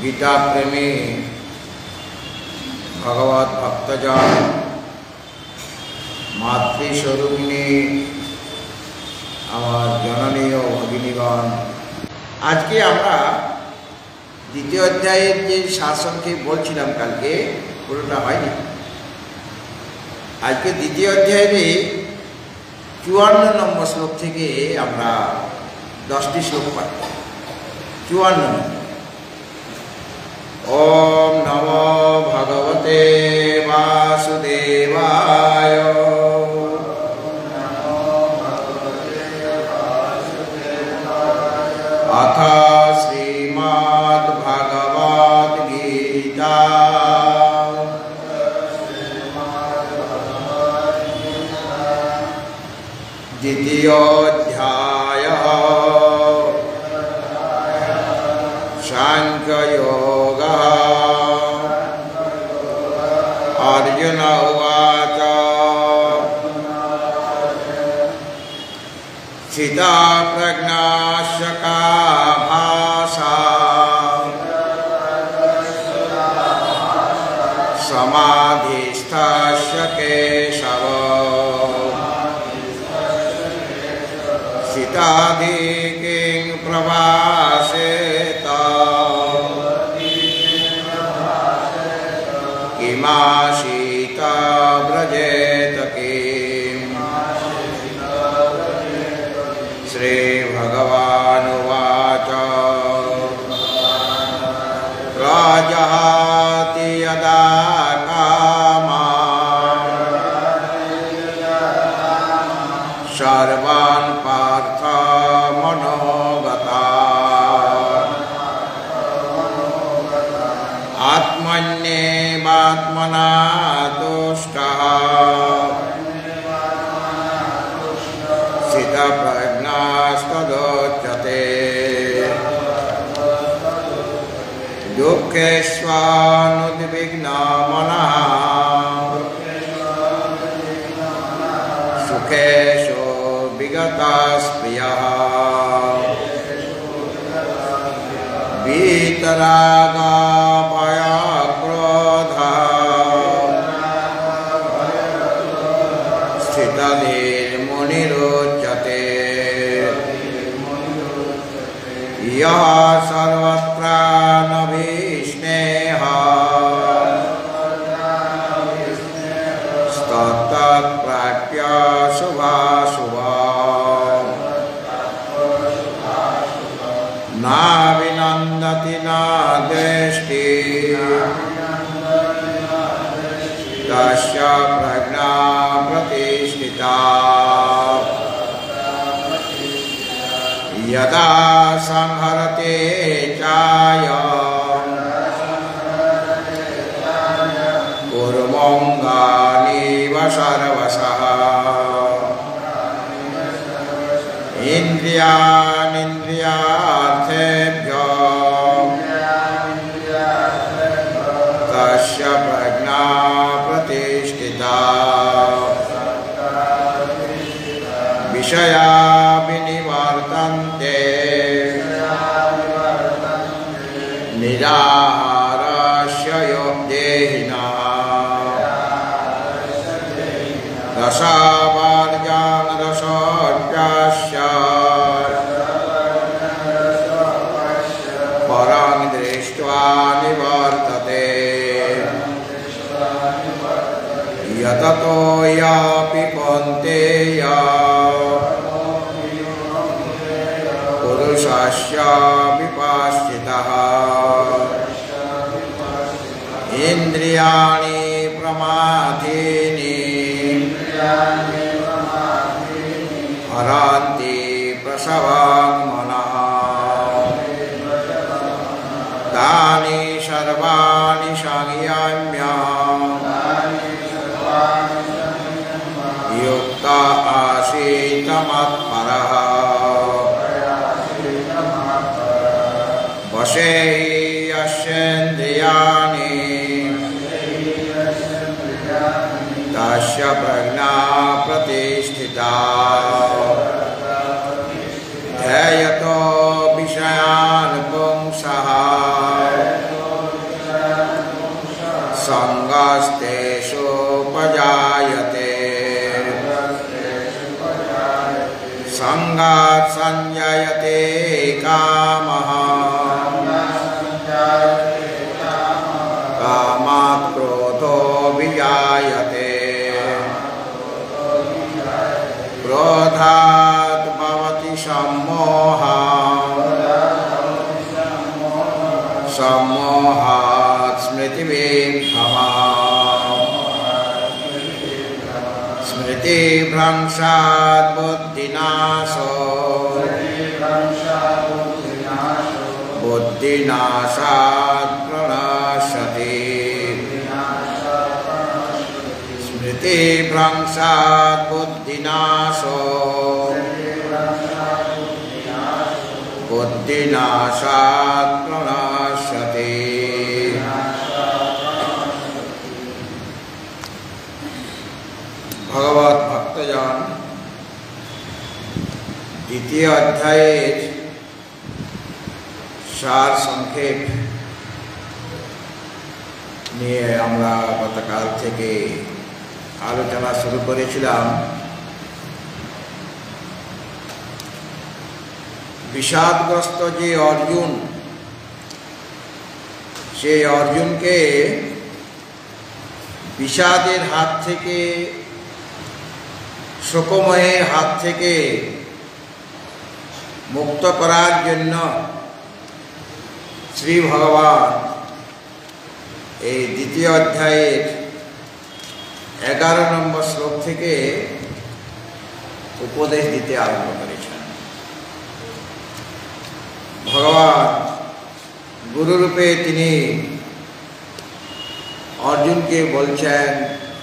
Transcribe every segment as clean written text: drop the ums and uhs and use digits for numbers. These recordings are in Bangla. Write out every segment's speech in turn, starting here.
गीता प्रेमी भगवत भक्तजन मातृस्वरूपिणी आमार जननी और भगिनीगण आज के आमरा द्वितीय अध्यायेर जे शासनके बोलछिलाम कालके पुरोटा हयनि आज के द्वितीय अध्याये 54 नम्बर श्लोक थेके आमरा 10टी श्लोक पाठ 54 ओम नमो भगवते वासुदेवाय अथ श्रीमद्भगवद्गीता द्वितीयोऽध्यायः सांख्ययोगः अर्जुन उवाच स्थितप्रज्ञस्य का भाषा समाधिस्थस्य केशव स्थिताधि किं प्रभाषेत किमासीत व्रजेत किम् श्रीभगवानुवाच प्रजहाति यदा कामान् सर्वान् पार्थ मनोगतान् आत्मन्येवात्मना तुष्टः स्थितप्रज्ञस्तदोच्यते दुःखेष्वनुद्विग्नमनः सुखेषु विगतस्प्रियः वीतरागभयक्रोधः स्थितधीर्मुनिरुच्यते यः सर्वत्र नभिस्नेहः तत्तत्प्राप्य शुभाशुभम् न विनन्दति न द्वेष्टि तस्य प्रज्ञा प्रतिष्ठिता यदा संहरते चायं कुर्मोऽङ्गानीव सर्वशः इन्द्रियाणीन्द्रियार्थेभ्यो तस्य प्रज्ञा प्रतिष्ठिता विषया विनिवर्तन्ते निराहारस्य योगदेहिनः दशवर्ग्यां दशोऽप्यस्य परं दृष्ट्वा निवर्तते यततो यापि कौन्तेय पुरुषस्य विपश्चितः इन्द्रियाणि प्रमाथीनि हरन्ति प्रसवं मनः तानि सर्वाणि संयम्य युक्त आसीत् मत्परः वशे यस्येन्द्रियाणि तस्य प्रज्ञा प्रतिष्ठिता ध्येयतो विषयान् पुंसः संगात् संजायते कामः कामात् क्रोधो विजायते क्रोधात् भवति सम्मोहः सम्मोहात् स्मृतिविभ्रमः स्मृतिभ्रंशात् बुद्धिनाशो बुद्धिनाशात् प्रणश्यति स्मृतिभ्रंशात् बुद्धिनाशो बुद्धिनाशात् प्रणश्यति। भगवत भक्तजन द्वितीय अध्यायेर सार संक्षेप নিয়ে আমরা গতকাল থেকে আলোচনা শুরু করেছিলাম। বিষাদগ্রস্ত যে অর্জুন, সেই অর্জুনকে বিষাদের হাত থেকে, শোকময়ের হাত থেকে মুক্ত করার জন্য শ্রী ভগবান এই দ্বিতীয় অধ্যায়ের 11 নম্বর শ্লোক থেকে উপদেশ দিতে আরম্ভ করেছেন। ভগবান গুরুরূপে তিনি অর্জুনকে বলছেন,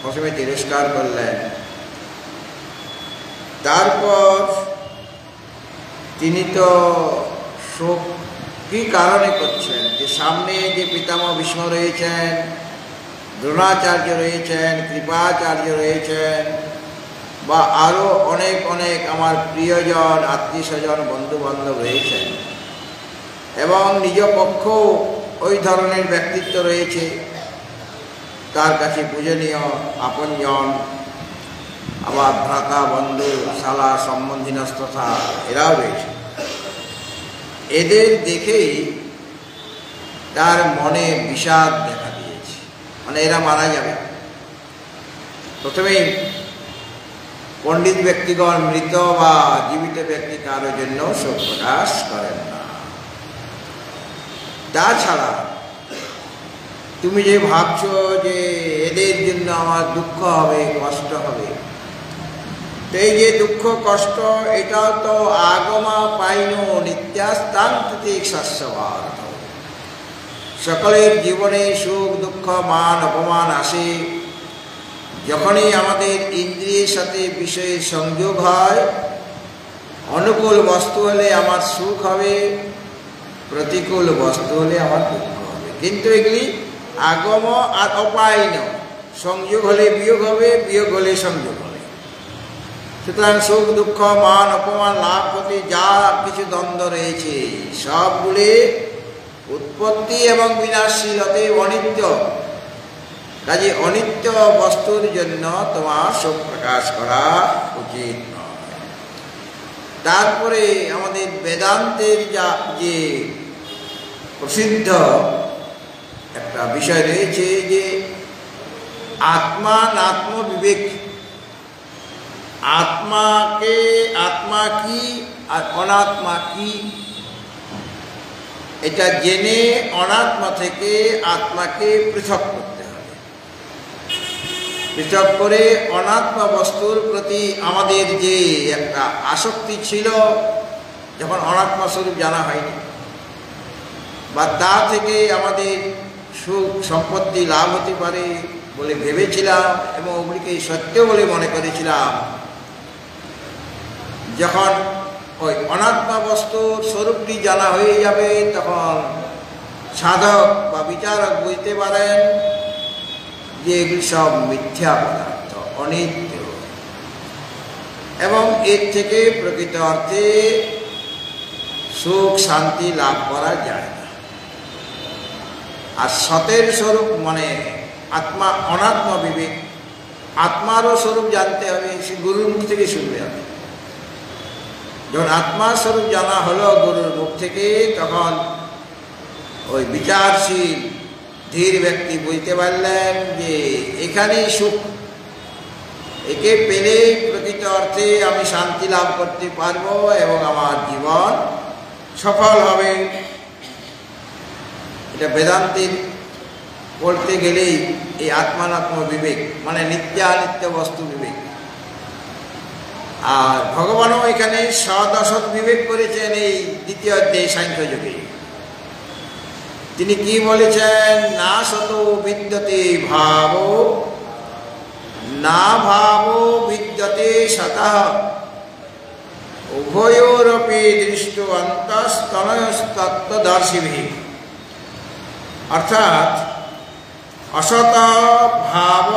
প্রথমে তিরস্কার করলেন, তারপর তিনি তো শোক কি কারণে করছেন, যে সামনে যে পিতামহ ভীষ্ম রয়েছেন, দ্রোণাচার্য রয়েছেন, কৃপাচার্য রয়েছেন, বা আরও অনেক অনেক আমার প্রিয়জন, আত্মীয় স্বজন, বন্ধু বান্ধব রয়েছেন, এবং নিজ পক্ষেও ওই ধরনের ব্যক্তিত্ব রয়েছে, তার কাছে পূজনীয় আপনজন, আবার ভ্রাতা, বন্ধু, শালা, সম্বন্ধীনস্থতা এরাও রয়েছে। এদের দেখেই তার মনে বিষাদ দেখা দিয়েছে, মানে এরা মারা যাবে। প্রথমেই পণ্ডিত ব্যক্তিগণ মৃত বা জীবিত ব্যক্তি কারোর জন্য শোক প্রকাশ করেন না। তাছাড়া তুমি যে ভাবছো যে এদের জন্য আমার দুঃখ হবে, কষ্ট হবে, এই যে দুঃখ কষ্ট, এটাও তো আগমা পাইন নিত্যাস্তান্তিক শাশ্বত। সকলের জীবনে সুখ দুঃখ মান অপমান আসে। যখনই আমাদের ইন্দ্রিয়ের সাথে বিষয়ের সংযোগ হয়, অনুকূল বস্তু হলে আমার সুখ হবে, প্রতিকূল বস্তু হলে আমার দুঃখ হবে। কিন্তু এগুলি আগম আর অপাইন, সংযোগ হলে বিয়োগ হবে, বিয়োগ হলে সংযোগ হবে। সুতরাং সুখ দুঃখ মান অপমান লাভ ক্ষতি যা কিছু দ্বন্দ্ব রয়েছে, সবগুলি উৎপত্তি এবং বিনাশশীল, অতএব অনিত্য। কাজে অনিত্য বস্তুর জন্য তোমার শোক প্রকাশ করা উচিত নয়। তারপরে আমাদের বেদান্তের যে প্রসিদ্ধ একটা বিষয় রয়েছে যে আত্মা নাত্ম বিবেক। আত্মাকে, আত্মা কি আর অনাত্মা কি, এটা জেনে অনাত্মা থেকে আত্মাকে পৃথক করতে হবে। পৃথক করে অনাত্মা বস্তুর প্রতি আমাদের যে একটা আসক্তি ছিল, যখন অনাত্মা স্বরূপ জানা হয়নি, বা তা থেকে আমাদের সুখ সম্পত্তি লাভ হতে পারে বলে ভেবেছিলাম এবং ওগুলিকে সত্য বলে মনে করেছিলাম, যখন ওই অনাত্মা বস্তুর স্বরূপটি জানা হয়ে যাবে, তখন সাধক বা বিচারক বুঝতে পারেন যে এগুলি সব মিথ্যা পদার্থ, অনিত্য, এবং এর থেকে প্রকৃত অর্থে সুখ শান্তি লাভ করা যায় না। আর সতের স্বরূপ মানে আত্মা, অনাত্ম বিবেক, আত্মারও স্বরূপ জানতে হবে, সে গুরুর মুখ থেকে শুনতে হবে। যখন আত্মাস্বরূপ জানা হলো গুরুর মুখ থেকে, তখন ওই বিচারশীল ধীর ব্যক্তি বুঝতে পারলেন যে এখানেই সুখ, একে পেলেই প্রকৃত অর্থে আমি শান্তি লাভ করতে পারবো এবং আমার জীবন সফল হবে। এটা বেদান্তের পড়তে গেলেই এই আত্মানাত্ম বিবেক, মানে নিত্যানিত্য বস্তু বিবেক। আর ভগবানও এখানে সৎ অসৎ বিবেক করেছেন এই দ্বিতীয় অধ্যায়ে সাংখ্যযোগে। তিনি কি বলেছেন? না সত বিদ্যতে ভাব, না ভাব বিদ্যতে সতঃ, উভয়োরপি দৃষ্ট অন্তস্তনয়স্তত্ত্বদর্শিভিঃ। অর্থাৎ অসৎ ভাব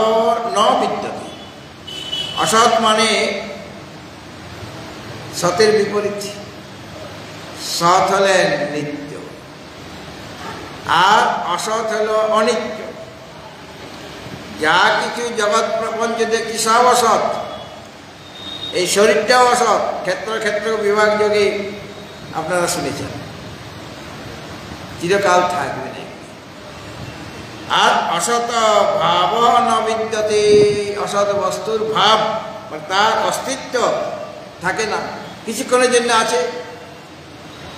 ন বিদ্যতে। অসৎ মানে সতের বিপরীত। সৎ হলেন নিত্য, আর অসৎ হল অনিত্য। যা কিছু জগৎ প্রপঞ্চ দেখছি সব অসৎ। এই শরীরটাও অসৎ, ক্ষেত্র ক্ষেত্র বিভাগ যোগে আপনারা শুনেছেন, চিরকাল থাকবে না। আর অসৎ ভাব ন বিদ্যতে, অসৎ বস্তুর ভাব তার অস্তিত্ব থাকে না, কিছুক্ষণের জন্য আছে,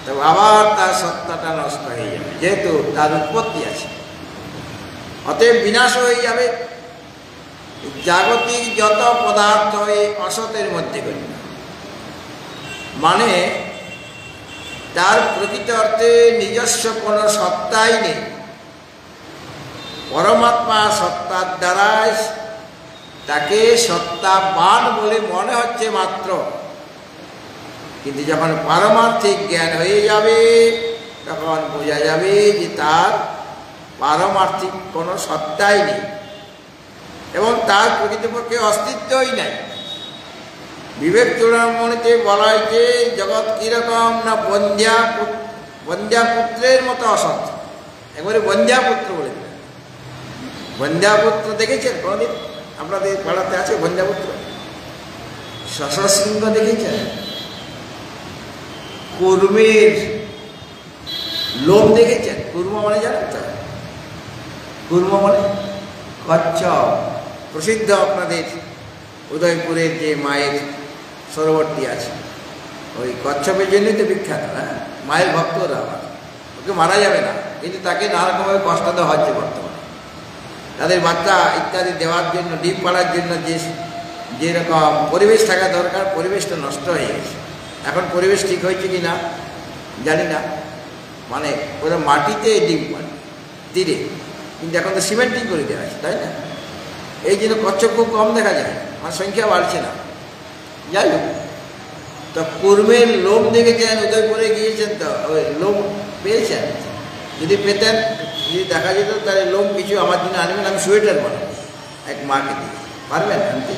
তবে আবার তার সত্তাটা নষ্ট হয়ে যাবে, যেহেতু তার উৎপত্তি আছে, অতএব বিনাশ হয়ে যাবে। জাগতিক যত পদার্থ এই অসতের মধ্যে গণ্য, মানে তার প্রকৃত অর্থে নিজস্ব কোনো সত্তাই নেই। পরমাত্মা সত্তার দ্বারাই তাকে সত্তাবান বলে মনে হচ্ছে মাত্র, কিন্তু যখন পারমার্থিক জ্ঞান হয়ে যাবে তখন বোঝা যাবে যে তার পারমার্থিক কোনো সত্তাই নেই এবং তার প্রকৃতপক্ষে অস্তিত্বই নাই। বিবেক চূড়ামণিতে বলা হয়েছে জগৎ কীরকম না বন্ধ্যাপুত্রের মতো অসৎ। একবারে বন্ধ্যাপুত্র বলে দিলেন। বন্ধ্যাপুত্র দেখেছেন কোনদিন? আপনাদের পাড়াতে আছে বন্ধ্যাপুত্র? শশসৃঙ্গ দেখেছেন? কুর্মের লোম দেখেছেন? কুর্ম মানে জানেন তো? কুর্ম মানে কচ্ছপ। প্রসিদ্ধ আপনাদের উদয়পুরের যে মায়ের সরোবরটি আছে, ওই কচ্ছপের জন্যই তো বিখ্যাত। হ্যাঁ, মায়ের ভক্তরা আবার, ওকে মারা যাবে না, কিন্তু তাকে নানা রকমভাবে কষ্ট দেওয়া হচ্ছে বর্তমানে। তাদের বাচ্চা ইত্যাদি দেওয়ার জন্য, ডিম পাড়ার জন্য যেরকম পরিবেশ থাকা দরকার, পরিবেশটা নষ্ট হয়ে গেছে। এখন পরিবেশ ঠিক হয়েছে কি না জানি না, মানে ওরা মাটিতে ডিম পাড়ে তীরে, কিন্তু এখন তো সিমেন্টিং করে দেওয়া আছে, তাই না? এই জন্য কচ্ছপ খুব কম দেখা যায়, আমার সংখ্যা বাড়ছে না। যাই হোক, তো কুর্মের লোম দেখেছেন? উদয়পুরে গিয়েছেন তো, ওই লোম পেয়েছেন? যদি পেতেন, যদি দেখা যেত, তাহলে লোম কিছু আমার জন্য আনবেন, আমি সোয়েটার বানাবো এক মাকে দিয়ে। পারবেন আনতে?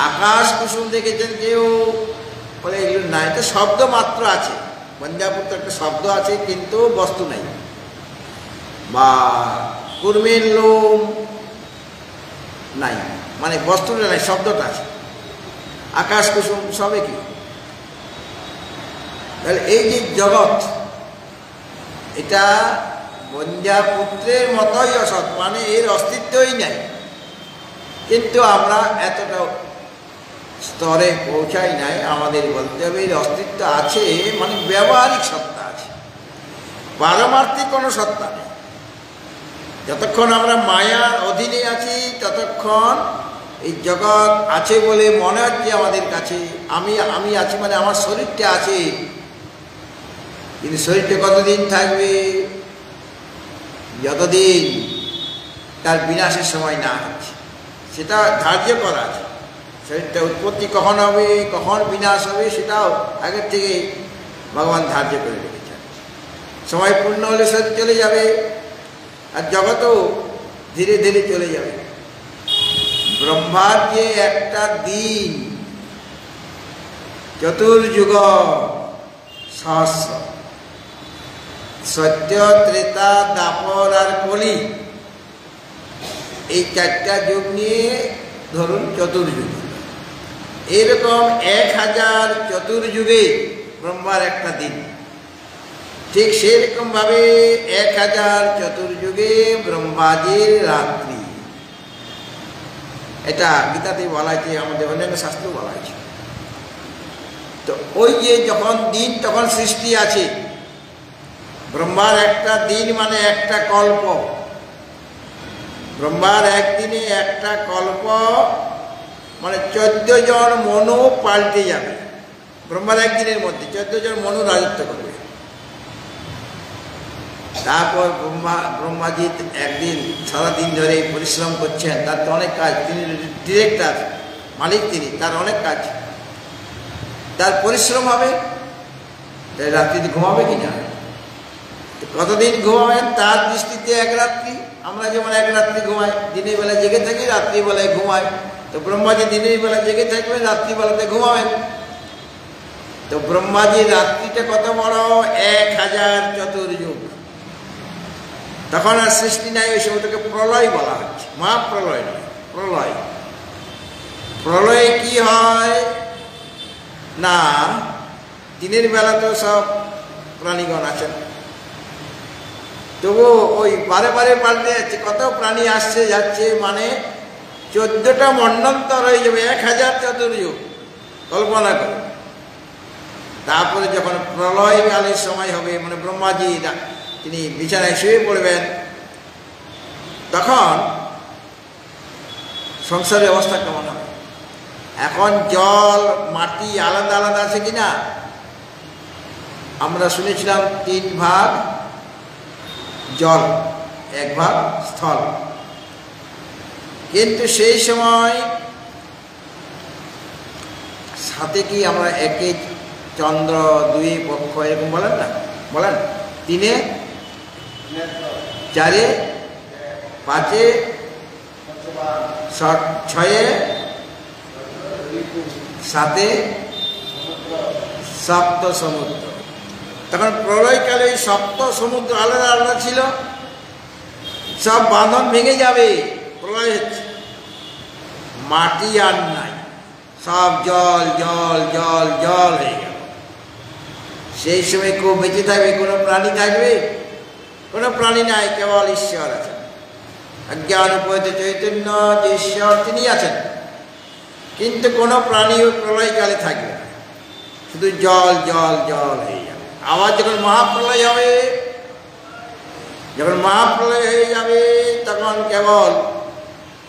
আকাশ কুসুম দেখেছেন কেউ? বলে এগুলো না, এটা শব্দ মাত্র আছে। বন্ধ্যাপুত্র একটা শব্দ আছে, কিন্তু বস্তু নাই। বা কুর্মের লোম নাই, মানে বস্তুটা নাই, শব্দটা আছে। আকাশ কুসুম সবে কি? তাহলে এই যে জগৎ, এটা বন্ধ্যাপুত্রের মতোই অসৎ, মানে এর অস্তিত্বই নাই। কিন্তু আমরা এতটা স্তরে পৌঁছাই নাই, আমাদের বলতে হবে এর অস্তিত্ব আছে, মানে ব্যবহারিক সত্তা আছে, পারমার্থিক কোনো সত্তা নেই। যতক্ষণ আমরা মায়ার অধীনে আছি ততক্ষণ এই জগৎ আছে বলে মনে হচ্ছে আমাদের কাছে। আমি আছি মানে আমার শরীরটা আছে, কিন্তু শরীরটা কতদিন থাকবে? যতদিন তার বিনাশের সময় না হচ্ছে, সেটা ধার্য করা আছে। শরীরটা উৎপত্তি কখন হবে, কখন বিনাশ হবে, সেটাও আগের থেকে ভগবান ধার্য করে রেখেছেন। সময় পূর্ণ হলে শরীর চলে যাবে, আর জগৎও ধীরে ধীরে চলে যাবে। ব্রহ্মার যে একটা দিন চতুর্যুগ সহস্র, সত্য, ত্রেতা, দাপর আর কলি, এই চারটা যুগ নিয়ে ধরুন চতুর্যুগ। এরকম 1000 চতুর্যুগে ব্রহ্মার একটা দিন, ঠিক সেরকম ভাবে 1000 চতুর্যুগে ব্রহ্মাজির রাত্রি। এটা গীতাতে বলা আছে, আমাদের অন্যান্য শাস্ত্র বলা আছে। তো ওই যে যখন দিন তখন সৃষ্টি আছে। ব্রহ্মার একটা দিন মানে একটা কল্প। ব্রহ্মার একদিনে একটা কল্প মানে 14 জন মনু পাল্টে যাবে। ব্রহ্মার একদিনের মধ্যে 14 জন মনু রাজত্ব করবে। তারপর ব্রহ্মাজি একদিন সারাদিন ধরে পরিশ্রম করছেন, তার তো অনেক কাজ, তিনি ডিরেক্টর, মালিক তিনি, তার অনেক কাজ, তার পরিশ্রম হবে, রাত্রিতে ঘুমাবে কিনা, কতদিন ঘুমাবেন তার দৃষ্টিতে এক রাত্রি। আমরা যেমন এক রাত্রি ঘুমাই, দিনের বেলা জেগে থাকি, রাত্রিবেলায় ঘুমাই। তো ব্রহ্মাজি দিনের বেলা জেগে থাকবেন, রাত্রিবেলাতে ঘুমাবেন। তো ব্রহ্মাজির রাত্রিটা কত বড়, 1000 চতুর্যুগ। তখন আর সৃষ্টি নাই, ওই সময়টাকে প্রলয় বলা হচ্ছে, মহাপ্রলয় নয়, প্রলয়। প্রলয়ে কি হয় না, দিনের বেলা তো সব প্রাণীগণ আছেন, তবু ওই বারে বারে পাল্টে যাচ্ছে, কত প্রাণী আসছে যাচ্ছে, মানে 14টা মন্বন্তর হয়ে যাবে, 1000 চতুর্যুগ, কল্পনা করে। তারপরে যখন প্রলয়কালের সময় হবে, মানে ব্রহ্মাজি তিনি বিছানায় শুয়ে পড়বেন, তখন সংসারের অবস্থা কেমন হবে। এখন জল মাটি আলাদা আলাদা আছে কিনা, আমরা শুনেছিলাম 3 ভাগ জল, 1 ভাগ স্থল। কিন্তু সেই সময় সাথে কি আমরা 1 চন্দ্র, 2 পক্ষ এরকম বলেন না, বলেন 3, 4, 5, 6, 7, সপ্ত সমুদ্র। তখন প্রলয়কালে ওই সপ্ত সমুদ্র আলাদা আলাদা ছিল, সব বাঁধন ভেঙে যাবে, প্রলয় হচ্ছে, মাটি আর নাই, সব জল জল জল জল হয়ে গেল। সেই সময় কেউ বেঁচে থাকবে, কোনো প্রাণী থাকবে, কোনো প্রাণী নাই, কেবল ঈশ্বর আছেন। অজ্ঞান উপহিত চৈতন্য যে ঈশ্বর তিনি আছেন, কিন্তু কোনো প্রাণী ওই প্রলয়কালে থাকবে না, শুধু জল জল জল হয়ে যাবে। আবার যখন মহাপ্রলয় হবে, যখন মহাপ্রলয় হয়ে যাবে, তখন কেবল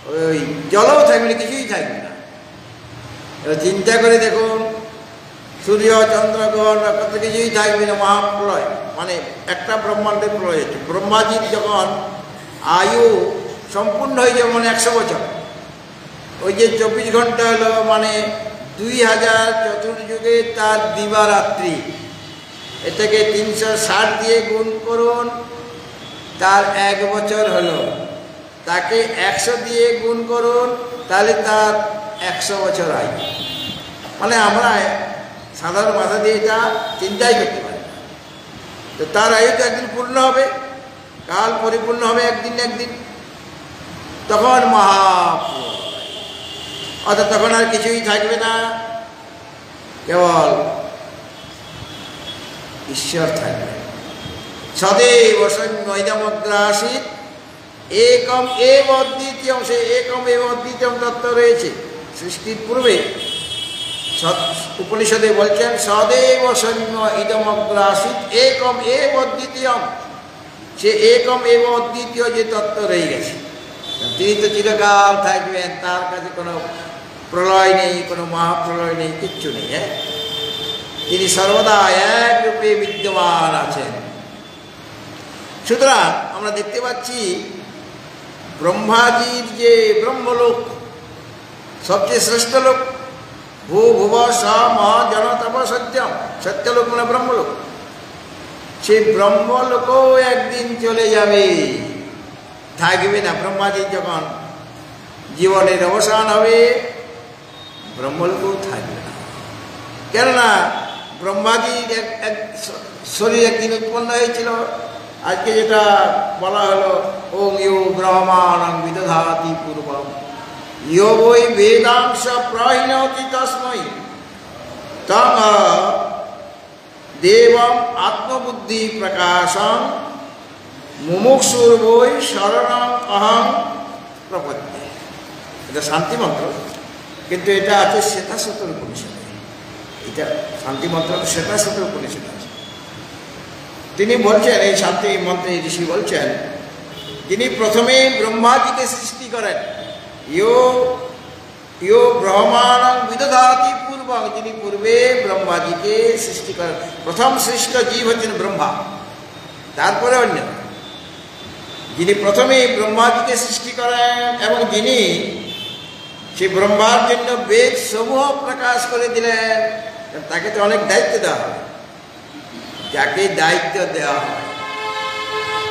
ওই জলও থাকবে না, কিছুই থাকবে না। এবার চিন্তা করে দেখুন, সূর্য চন্দ্র গ্রহ কত কিছুই থাকবে না, মহাপ্রলয় মানে একটা ব্রহ্মাণ্ডের প্রলয় হচ্ছে। ব্রহ্মাজির যখন আয়ু সম্পূর্ণ হয়ে যাবে, মানে 100 বছর, ওই যে 24 ঘন্টা হলো, মানে 2000 চতুর্যুগে তার দিবারাত্রি, এটাকে 360 দিয়ে গুণ করুন, তার 1 বছর হলো। তাকে 100 দিয়ে গুণ করুন, তাহলে তার 100 বছর আয়ু। মানে আমরা সাধারণ ভাষা দিয়ে এটা চিন্তাই করতে পারি। তো তার আয়ু তো একদিন পূর্ণ হবে, কাল পরিপূর্ণ হবে একদিন একদিন, তখন মহাপ্রলয়, অর্থাৎ তখন আর কিছুই থাকবে না, কেবল ঈশ্বর থাকবে। সদেব সৈন্যমগ্রাসিত একম এব অদ্বিতীয়ম, সে একম এব অদ্বিতীয়ম তত্ত্ব রয়েছে সৃষ্টির পূর্বে। উপনিষদে বলছেন সদেব সৈন্য ইদমগ্রাসিত একম এব অদ্বিতীয়ম, সে একম এব অদ্বিতীয় যে তত্ত্ব রয়ে গেছে, তিনি তো চিরকাল থাকবেন, তার কাছে কোনো প্রলয় নেই, কোনো মহাপ্রলয় নেই, কিচ্ছু নেই। তিনি সর্বদা এক রূপে বিদ্যমান আছেন। সুতরাং আমরা দেখতে পাচ্ছি ব্রহ্মাজির যে ব্রহ্মলোক, সবচেয়ে শ্রেষ্ঠ লোক, ভূ ভুব স মহ জন তপ সত্যম, সত্যলোক মানে ব্রহ্মলোক, সেই ব্রহ্মলোকও একদিন চলে যাবে, থাকবে না। ব্রহ্মাজির যখন জীবনের অবসান হবে, ব্রহ্মলোকও থাকবে না। কেননা ব্রহ্মাজির এক শরীর একদিন উৎপন্ন হয়েছিল, আজকে যেটা বলা হলো ওং ইউ ব্রহ্মাণং বিদধাতি পূর্বম ইয় বৈ বেদাংশ প্রহিণতি তস্মৈ তং দেবম আত্মবুদ্ধি প্রকাশং মুমুক্ষুর বৈ শরণং অহং প্রপদ্যে। এটা শান্তি মন্ত্র, কিন্তু এটা আছে শ্বেতাশ্বতর উপনিষদে। এটা শান্তি মন্ত্র শ্বেতাশ্বতর উপনিষদে আছে। তিনি বলছেন, এই শান্তি মন্ত্রে ঋষি বলছেন, তিনি প্রথমে ব্রহ্মাজিকে সৃষ্টি করেন। ইয়ো ব্রহ্মাণং বিদধাতি পূর্বং, যিনি পূর্বে ব্রহ্মাজিকে সৃষ্টি করেন। প্রথম সৃষ্ট জীব হচ্ছেন ব্রহ্মা, তারপরে অন্য। যিনি প্রথমে ব্রহ্মাজিকে সৃষ্টি করেন এবং যিনি সেই ব্রহ্মার জন্য বেদ সমূহ প্রকাশ করে দিলেন, তাকে তো অনেক দায়িত্ব দেওয়া হয়। যাকে দায়িত্ব দেওয়া হয়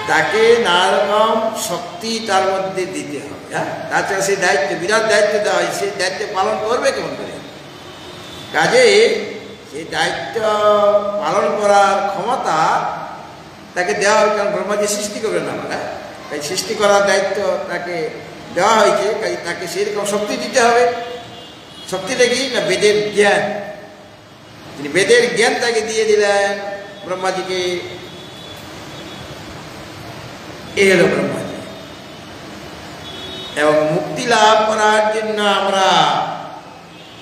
তাকে নানা রকম শক্তি তার মধ্যে দিতে হবে। হ্যাঁ, তাছাড়া সেই দায়িত্ব, বিরাট দায়িত্ব দেওয়া হয়, সেই দায়িত্ব পালন করবে কেমন করে? কাজে সেই দায়িত্ব পালন করার ক্ষমতা তাকে দেওয়া হয়, কারণ ব্রহ্মাজি সৃষ্টি করবে না। আমরা তাই সৃষ্টি করার দায়িত্ব তাকে দেওয়া হয়েছে, কাজে তাকে সেরকম শক্তি দিতে হবে। শক্তিটা কি না? বেদের জ্ঞান। তিনি বেদের জ্ঞান তাকে দিয়ে দিলেন ব্রহ্মাজিকে। এই হলো ব্রহ্মাজি। এবং মুক্তি লাভ করার জন্য আমরা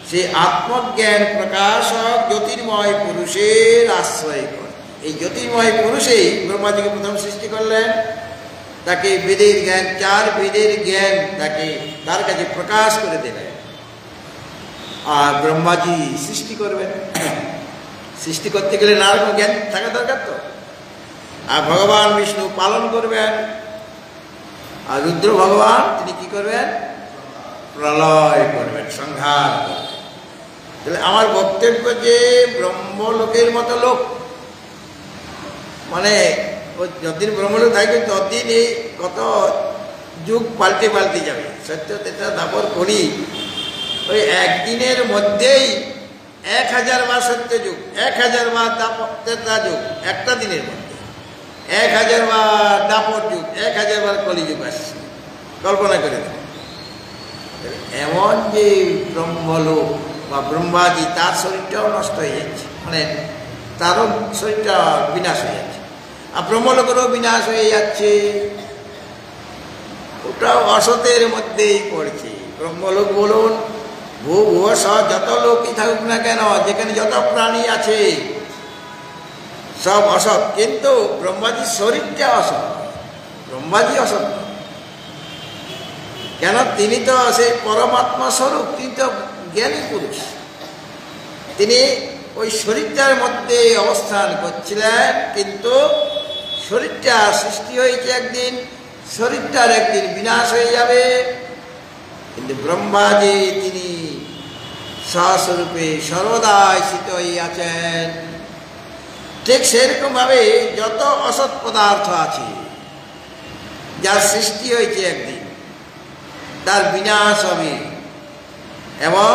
সেই আত্মজ্ঞান প্রকাশক জ্যোতির্ময় পুরুষের আশ্রয় করি। এই জ্যোতির্ময় পুরুষেই ব্রহ্মাজিকে প্রথম সৃষ্টি করলেন। তাকে বেদের জ্ঞান, 4 বেদের জ্ঞান তাকে তার কাছে প্রকাশ করে দিলেন। আর ব্রহ্মাজি সৃষ্টি করবেন। সৃষ্টি করতে গেলে নানা রকম জ্ঞান থাকা দরকার তো। আর ভগবান বিষ্ণু পালন করবেন। আর রুদ্র ভগবান তিনি কি করবেন? প্রলয় করবেন, সংহার করবেন। তাহলে আমার বক্তব্য যে ব্রহ্মলোকের মতো লোক, মানে যতদিন ব্রহ্মলোক থাকবে ততদিন এই কত যুগ পাল্টে পাল্টে যাবে। সত্য তেটা দাপর করি, ওই একদিনের মধ্যেই 1000 বার সত্য যুগ, 1000 বার তেতা যুগ, একটা দিনের মধ্যে 1000 বার দাপর যুগ, 1000 বার কলিযুগ আসছে। কল্পনা করে দেন। এমন যে ব্রহ্মলোক বা ব্রহ্মাজি, তার শরীরটাও নষ্ট হয়ে যাচ্ছে, মানে তারও শরীরটা বিনাশ হয়ে যাচ্ছে। আর ব্রহ্মলোকেরও বিনাশ হয়ে যাচ্ছে, ওটাও অসতের মধ্যেই পড়ছে। ব্রহ্মলোক বলুন, ভূ ভুব সহ যত লোকই থাকুক না কেন, যেখানে যত প্রাণী আছে সব অসৎ, কিন্তু ব্রহ্মাজির শরীরটা অসৎ। ব্রহ্মাজি অসৎ কেন? তিনি তো সেই পরমাত্মা স্বরূপ, তিনি তো জ্ঞানী পুরুষ। তিনি ওই শরীরটার মধ্যে অবস্থান করছিলেন, কিন্তু শরীরটা সৃষ্টি হয়েছে একদিন, শরীরটার একদিন বিনাশ হয়ে যাবে। কিন্তু ব্রহ্মাজি তিনি স্বস্বরূপে সর্বদা স্থিত হয়ে আছেন। ঠিক সেরকম ভাবে যত অসৎ পদার্থ আছে, যার সৃষ্টি হয়েছে একদিন, তার বিনাশ হবে। এবং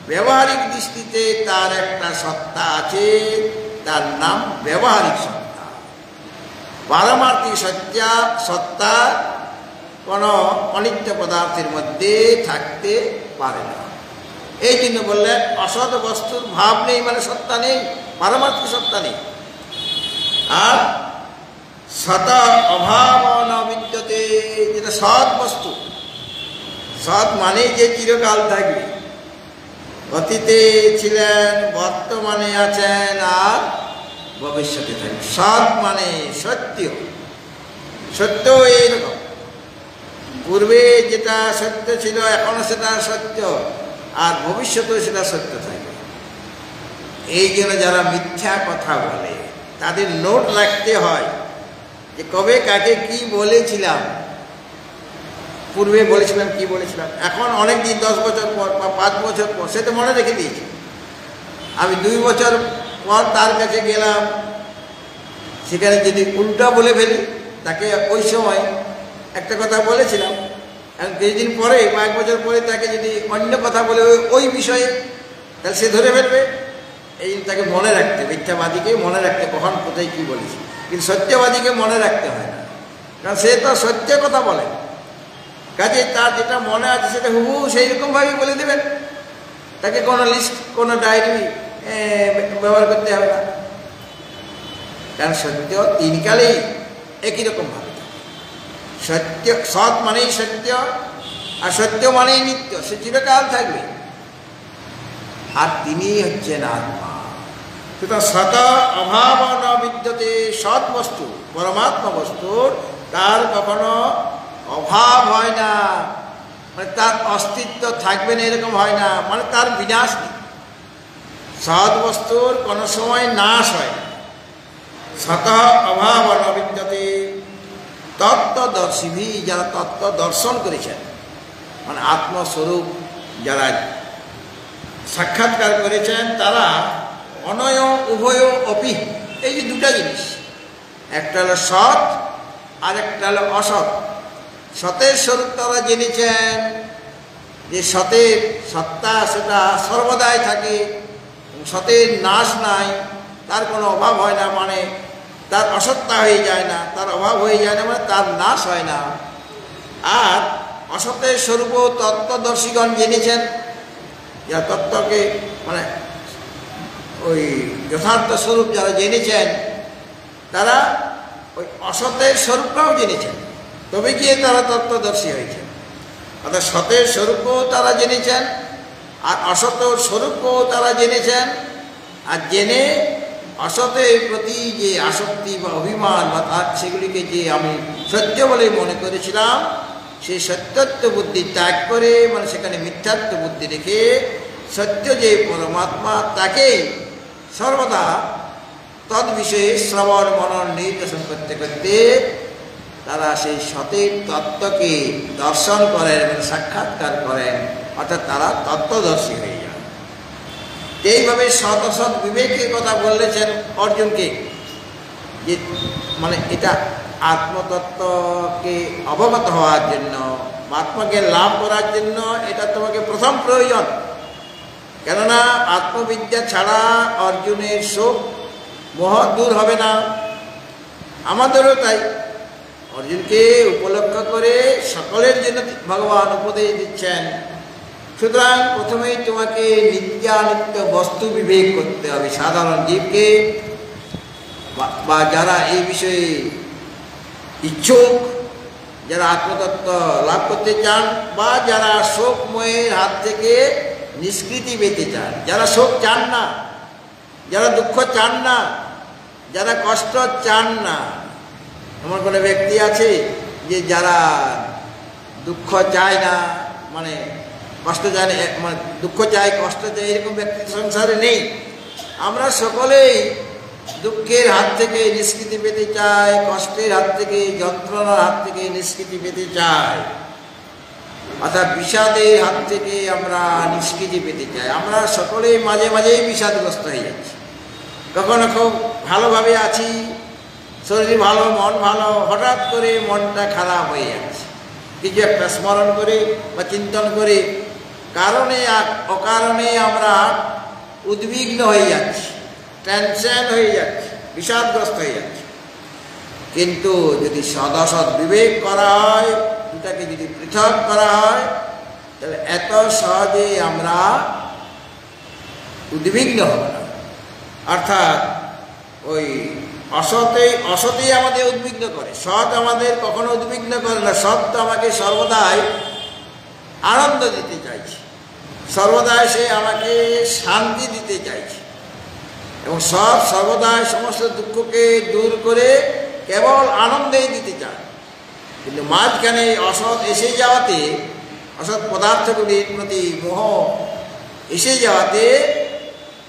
ব্যবহারিক দৃষ্টিতে তার একটা সত্তা আছে, তার নাম ব্যবহারিক সত্তা। পারমার্থিক সত্তা কোনো অনিত্য পদার্থের মধ্যে থাকতে পারে না। এই জন্য বললেন অসৎ বস্তুর ভাব নেই, মানে সত্তা নেই, পারমার্থিক সত্তা নেই। আর সত অভাব ন বিদ্যতে, যেটা সৎ বস্তু, সৎ মানে যে চিরকাল থাকবে, অতীতে ছিলেন, বর্তমানে আছেন, আর ভবিষ্যতে থাকবে। সৎ মানে সত্য। সত্য এইরকম, পূর্বে যেটা সত্য ছিল এখনো সেটা সত্য, আর ভবিষ্যতেও সেটা সত্য থাকবে। এই জন্য যারা মিথ্যা কথা বলে তাদের নোট রাখতে হয় যে কবে কাকে কি বলেছিলাম, পূর্বে বলেছিলাম কি বলেছিলাম। এখন অনেক দিন, 10 বছর পর বা 5 বছর পর, সে তো মনে রেখে দিয়েছে। আমি 2 বছর পর তার কাছে গেলাম, সেখানে যদি উল্টা বলে ফেলি, তাকে ওই সময় একটা কথা বলেছিলাম, এবং কিছুদিন পরে বা 1 বছর পরে তাকে যদি অন্য কথা বলে ওই বিষয়ে, তাহলে সে ধরে ফেলবে। এই তাকে মনে রাখতে, মিথ্যাবাদীকে মনে রাখতে কখন কোথায় কী বলেছি। কিন্তু সত্যবাদীকে মনে রাখতে হয় না, কারণ সে তো সত্য কথা বলে। কাজে তার যেটা মনে আছে সেটা হুবহু সেই রকমভাবেই বলে দেবেন, তাকে কোনো লিস্ট কোনো ডায়েরি ব্যবহার করতে হবে না। কারণ সত্য তিন কালেই একই রকম ভাবে সত্য, সৎ মানেই সত্য, আর সত্য মানেই নিত্য, সে চিরকাল থাকবে, আর তিনি হচ্ছেন আত্মা। সুতরাং সত অভাব ন বিদ্যতে, সৎ বস্তু পরমাত্মা বস্তুর তার কখনো অভাব হয় না, মানে তার অস্তিত্ব থাকবে না এরকম হয় না, মানে তার বিনাশ নেই। সৎ বস্তুর কোনো সময় নাশ হয় না। সত অভাব ন বিদ্যতে তত্ত্বদর্শীভি, যারা তত্ত্ব দর্শন করেছেন, মানে আত্মস্বরূপ যারা সাক্ষাৎকার করেছেন, তারা অনয় উভয় অপি, এই যে দুটা জিনিস, একটা হলো সৎ আর একটা হলো অসৎ। সতের স্বরূপ তারা জেনেছেন যে সতের সত্তা সেটা সর্বদাই থাকে, সতের নাশ নাই, তার কোনো অভাব হয় না, মানে তার অসত্তা হয়ে যায় না, তার অভাব হয়ে যায় না, মানে তার নাশ হয় না। আর অসতের স্বরূপও তত্ত্বদর্শীগণ জেনেছেন, যা তত্ত্বকে মানে ওই যথার্থ স্বরূপ যারা জেনেছেন, তারা ওই অসতের স্বরূপটাও জেনেছেন, তবে গিয়ে তারা তত্ত্বদর্শী হয়েছেন। অর্থাৎ সতের স্বরূপও তারা জেনেছেন, আর অসতের স্বরূপও তারা জেনেছেন, আর জেনে অসতের প্রতি যে আসক্তি বা অভিমান বা তার সেগুলিকে যে আমি সত্য বলে মনে করেছিলাম, সেই সত্যত্ব বুদ্ধি ত্যাগ করে, মানে সেখানে মিথ্যাত্ব বুদ্ধি রেখে সত্য যে পরমাত্মা, তাকেই সর্বদা তদ্বিষয়ে শ্রবণ মনন নির্দেশন করতে করতে তারা সেই সতের তত্ত্বকে দর্শন করেন এবং সাক্ষাৎকার করেন, অর্থাৎ তারা তত্ত্বদর্শী হয়ে যান। এইভাবে সৎ অসৎ বিবেকের কথা বলেছেন অর্জুনকে, যে মানে এটা আত্মতত্ত্বকে অবগত হওয়ার জন্য, আত্মাকে লাভ করার জন্য এটা তোমাকে প্রথম প্রয়োজন। কেননা আত্মবিদ্যা ছাড়া অর্জুনের শোক মোহ দূর হবে না, আমাদেরও তাই। অর্জুনকে উপলক্ষ করে সকলের জন্য ভগবান উপদেশ দিচ্ছেন। সুতরাং প্রথমেই তোমাকে নিত্যানিত্য বস্তু বিবেক করতে হবে। সাধারণ জীবকে বা যারা এই বিষয়ে ইচ্ছুক, যারা আত্মতত্ত্ব লাভ করতে চান, বা যারা শোকময়ের হাত থেকে নিষ্কৃতি পেতে চান, যারা শোক চান না, যারা দুঃখ চান না, যারা কষ্ট চান না। এমন কোনো ব্যক্তি আছে যে যারা দুঃখ চায় না, মানে কষ্ট চায় না, মানে দুঃখ চায় কষ্ট চায়, এরকম ব্যক্তি সংসারে নেই। আমরা সকলেই দুঃখের হাত থেকে নিষ্কৃতি পেতে চাই, কষ্টের হাত থেকে, যন্ত্রণার হাত থেকে নিষ্কৃতি পেতে চাই, অর্থাৎ বিষাদের হাত থেকে আমরা নিষ্কৃতি পেতে চাই। আমরা সকলেই মাঝে মাঝেই বিষাদগ্রস্ত হয়ে যাচ্ছি। কখনো খুব ভালোভাবে আছি, শরীর ভালো, মন ভালো, হঠাৎ করে মনটা খারাপ হয়ে যাচ্ছে কিছু একটা স্মরণ করে বা চিন্তন করে, কারণে অকারণে আমরা উদ্বিগ্ন হয়ে যাচ্ছি, টেনশন হয়ে যাচ্ছে, বিষাদগ্রস্ত হয়ে যাচ্ছে। কিন্তু যদি সদসৎ বিবেক করা হয়, দুটাকে যদি পৃথক করা হয়, তাহলে এত সহজে আমরা উদ্বিগ্ন হব না। অর্থাৎ ওই অসতেই আমাদের উদ্বিগ্ন করে, সৎ আমাদের কখনো উদ্বিগ্ন করে না। সৎ তো আমাকে সর্বদাই আনন্দ দিতে চাইছে, সর্বদাই সে আমাকে শান্তি দিতে চাইছে, এবং সৎ সর্বদাই সমস্ত দুঃখকে দূর করে কেবল আনন্দেই দিতে চায়। কিন্তু মাঝখানে অসৎ এসে যাওয়াতে, অসৎ পদার্থগুলির প্রতি মোহ এসে যাওয়াতে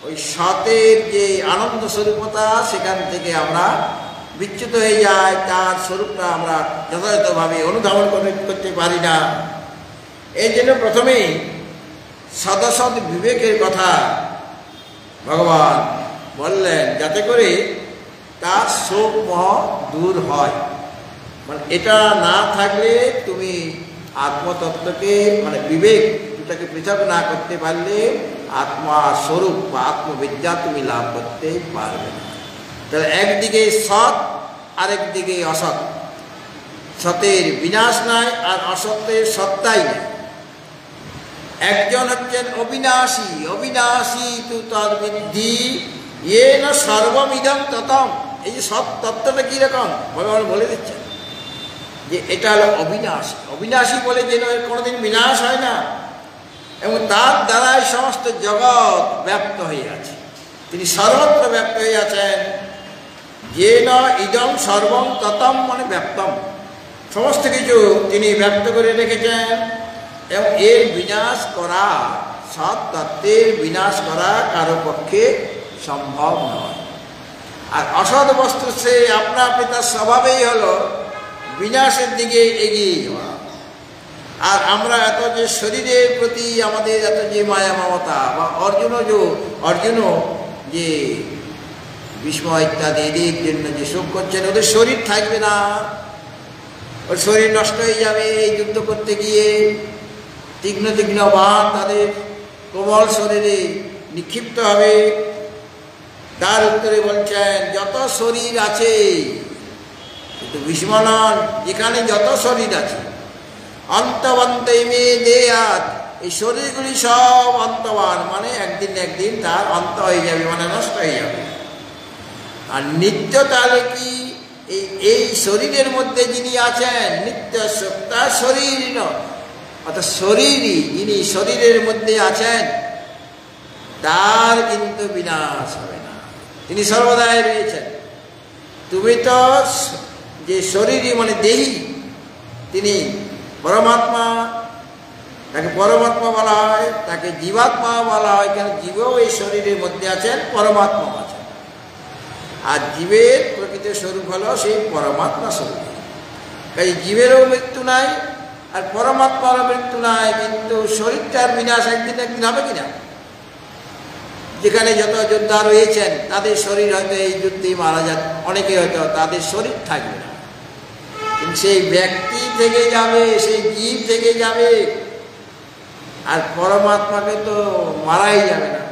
ওই সতের যে আনন্দ স্বরূপতা, সেখান থেকে আমরা বিচ্যুত হয়ে যাই, তার স্বরূপটা আমরা যথাযথভাবে অনুধাবন করতে পারি না। এই জন্য প্রথমেই সদসৎ বিবেকের কথা ভগবান বললেন, যাতে করে তার শোক মোহ দূর হয়। মানে এটা না থাকলে তুমি আত্মতত্ত্বকে, মানে বিবেক দুটাকে পৃথক না করতে পারলে আত্মা স্বরূপ বা আত্মবিদ্যা তুমি লাভ করতে পারবে না। তাহলে একদিকে সৎ, আরেকদিকে অসৎ। সতের বিনাশ নাই, আর অসত্যের সত্তাই নাই। একজন হচ্ছেন অবিনাশী। অবিনাশী তু তদ্বিদ্ধি ইয়েন সর্বমিদং ততম। এই যে সব তত্ত্বটা কীরকম ভগবান বলে দিচ্ছেন যে এটা হলো অবিনাশী। অবিনাশী বলে যেন এর কোনোদিন বিনাশ হয় না, এবং তার দ্বারাই সমস্ত জগৎ ব্যপ্ত হয়ে আছে। তিনি সর্বত্র ব্যপ্ত হয়ে আছেন। যেন ইদম সর্বম ততম, মানে ব্যপ্তম, সমস্ত কিছু তিনি ব্যক্ত করে রেখেছেন। এবং এর বিনাশ করা, সৎ তত্ত্বের বিনাশ করা কারো পক্ষে সম্ভব নয়। আর অসৎ বস্তু সে আপনা আপনি তার স্বভাবেই হলো বিনাশের দিকে এগিয়ে যাওয়া। আর আমরা এত যে শরীরের প্রতি আমাদের এত যে মায়া মমতা, বা অর্জুনও যে ভীষ্ম ইত্যাদি এদের জন্য যে শোক করছেন, ওদের শরীর থাকবে না, ওর শরীর নষ্ট হয়ে যাবে এই যুদ্ধ করতে গিয়ে। তীক্ষ্ণ তীক্ষ্ণ বাণ তাদের কোমল শরীরে নিক্ষিপ্ত হবে। তার উত্তরে বলছেন যত শরীর আছে, কিন্তু ভীষ্ম নন, যেখানে যত শরীর আছে, অন্তবন্তে মে দেয়াত, এই শরীরগুলি সব অন্তবান, মানে একদিন একদিন তার অন্ত হয়ে যাবে, মানে নষ্ট হয়ে যাবে। আর নিত্য তাহলে কি, এই শরীরের মধ্যে যিনি আছেন নিত্য সত্তা শরীর, অর্থাৎ শরীরই যিনি শরীরের মধ্যে আছেন, তার কিন্তু বিনাশ হবে না, তিনি সর্বদাই রয়েছেন। তুমি তো যে শরীরই মানে দেহি, তিনি পরমাত্মা, তাকে পরমাত্মা বলা হয়, তাকে জীবাত্মা বলা হয়। কেন জীবও এই শরীরের মধ্যে আছেন, পরমাত্মা আছেন। আর জীবের প্রকৃত স্বরূপ হলো সেই পরমাত্মা স্বরূপ। কাজে জীবেরও মৃত্যু নাই, আর পরমাত্মারও মৃত্যু নাই। কিন্তু শরীরটার বিনাশ একদিন একদিন হবে কিনা? যেখানে যত যোদ্ধা রয়েছেন তাদের শরীর হয়তো এই যুদ্ধেই মারা যান, অনেকে হয়তো তাদের শরীর থাকবে না, কিন্তু সেই ব্যক্তি থেকে যাবে, সেই জীব থেকে যাবে। আর পরমাত্মাকে তো মারাই যাবে না।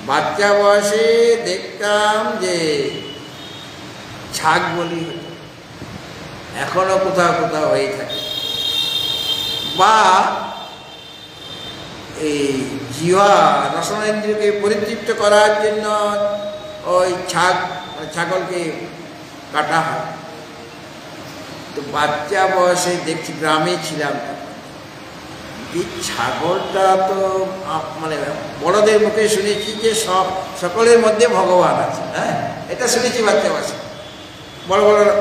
বাচ্চা বয়সে দেখতাম যে ছাগ বলি হতো, এখনো কোথাও কোথাও হয়ে থাকে। বা এই জিহ্বা রসনেন্দ্রিয়কে পরিতৃপ্ত করার জন্য ওই ছাগলকে কাটা হয়। তো বাচ্চা বয়সে দেখছি, গ্রামে ছিলাম, এই ছাগলটা তো মানে বড়দের মুখে শুনেছি যে সকলের মধ্যে ভগবান আছে। হ্যাঁ, এটা শুনেছি বাচ্চা বয়সে।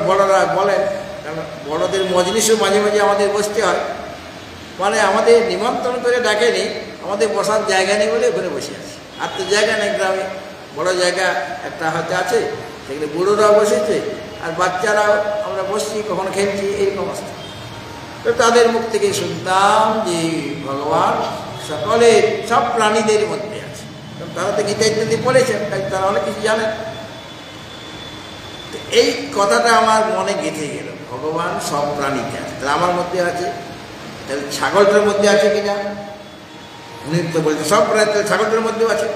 বড়রা বলেন, কারণ বড়দের মজলিসও মাঝে মাঝে আমাদের বসতে হয়। মানে আমাদের নিমন্ত্রণ করে ডাকেনি, আমাদের বসার জায়গা নেই বলে ওখানে বসে আছি। আর তো জায়গা নেই গ্রামে, বড় জায়গা একটা হয়তো আছে, সেখানে বুড়োরাও বসেছে, আর বাচ্চারাও আমরা বসছি, কখনো খেলছি, এইরকম অবস্থা। তো তাদের মুখ থেকে শুনতাম যে ভগবান সকলের, সব প্রাণীদের মধ্যে আছে। তারা তো গীতা ইত্যাদি পড়েছেন, তাই তারা অনেক কিছু জানেন। তো এই কথাটা আমার মনে গেঁথে গেল, ভগবান সব প্রাণীতে আছে, তাহলে আমার মধ্যে আছে, তাহলে ছাগলটার মধ্যে আছে কিনা? উনি তো বলছে সব প্রাণী, তাহলে ছাগলটার মধ্যেও আছে।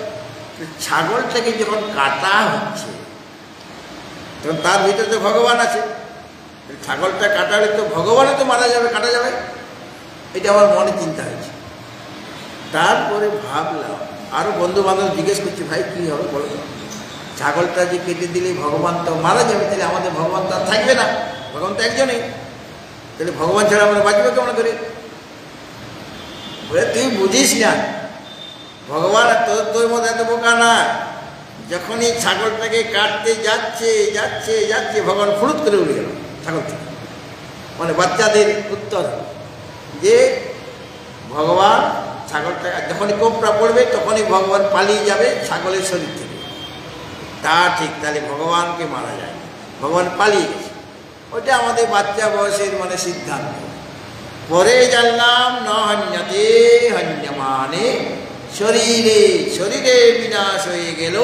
ছাগলটাকে যখন কাটা হচ্ছে, তখন তার ভিতরে তো ভগবান আছে। ছাগলটা কাটালে তো ভগবানও তো মারা যাবে, কাটা যাবে। এটা আমার মনে চিন্তা হয়েছে। তারপরে ভাবলাম, আরও বন্ধু বান্ধব জিজ্ঞেস করছি, ভাই কী হবে বলো, ছাগলটা যে কেটে দিলে ভগবান তো মারা যাবে, তাহলে আমাদের ভগবান তো আর থাকবে না, ভগবান তো একজনই, তাহলে ভগবান ছাড়া আমরা বাঁচবে কেমন করে? বলে তুই বুঝিস না, ভগবান তোর মধ্যে এত বোকা না। যখনই ছাগলটাকে কাটতে যাচ্ছে যাচ্ছে যাচ্ছে, ভগবান ফুরুত করে উড়ে গেল ছাগল থেকে। মানে বাচ্চাদের উত্তর যে ভগবান ছাগলটা যখনই কোপটা পড়বে তখনই ভগবান পালিয়ে যাবে ছাগলের শরীর থেকে। তা ঠিক, তাহলে ভগবানকে মারা যায়, ভগবান পালিয়ে গেছে। ওটা আমাদের বাচ্চা বয়সের মানে সিদ্ধান্ত। পরে জানলাম ন হন্যতে হন্যমানে শরীরে, শরীরে বিনাশ হয়ে গেল,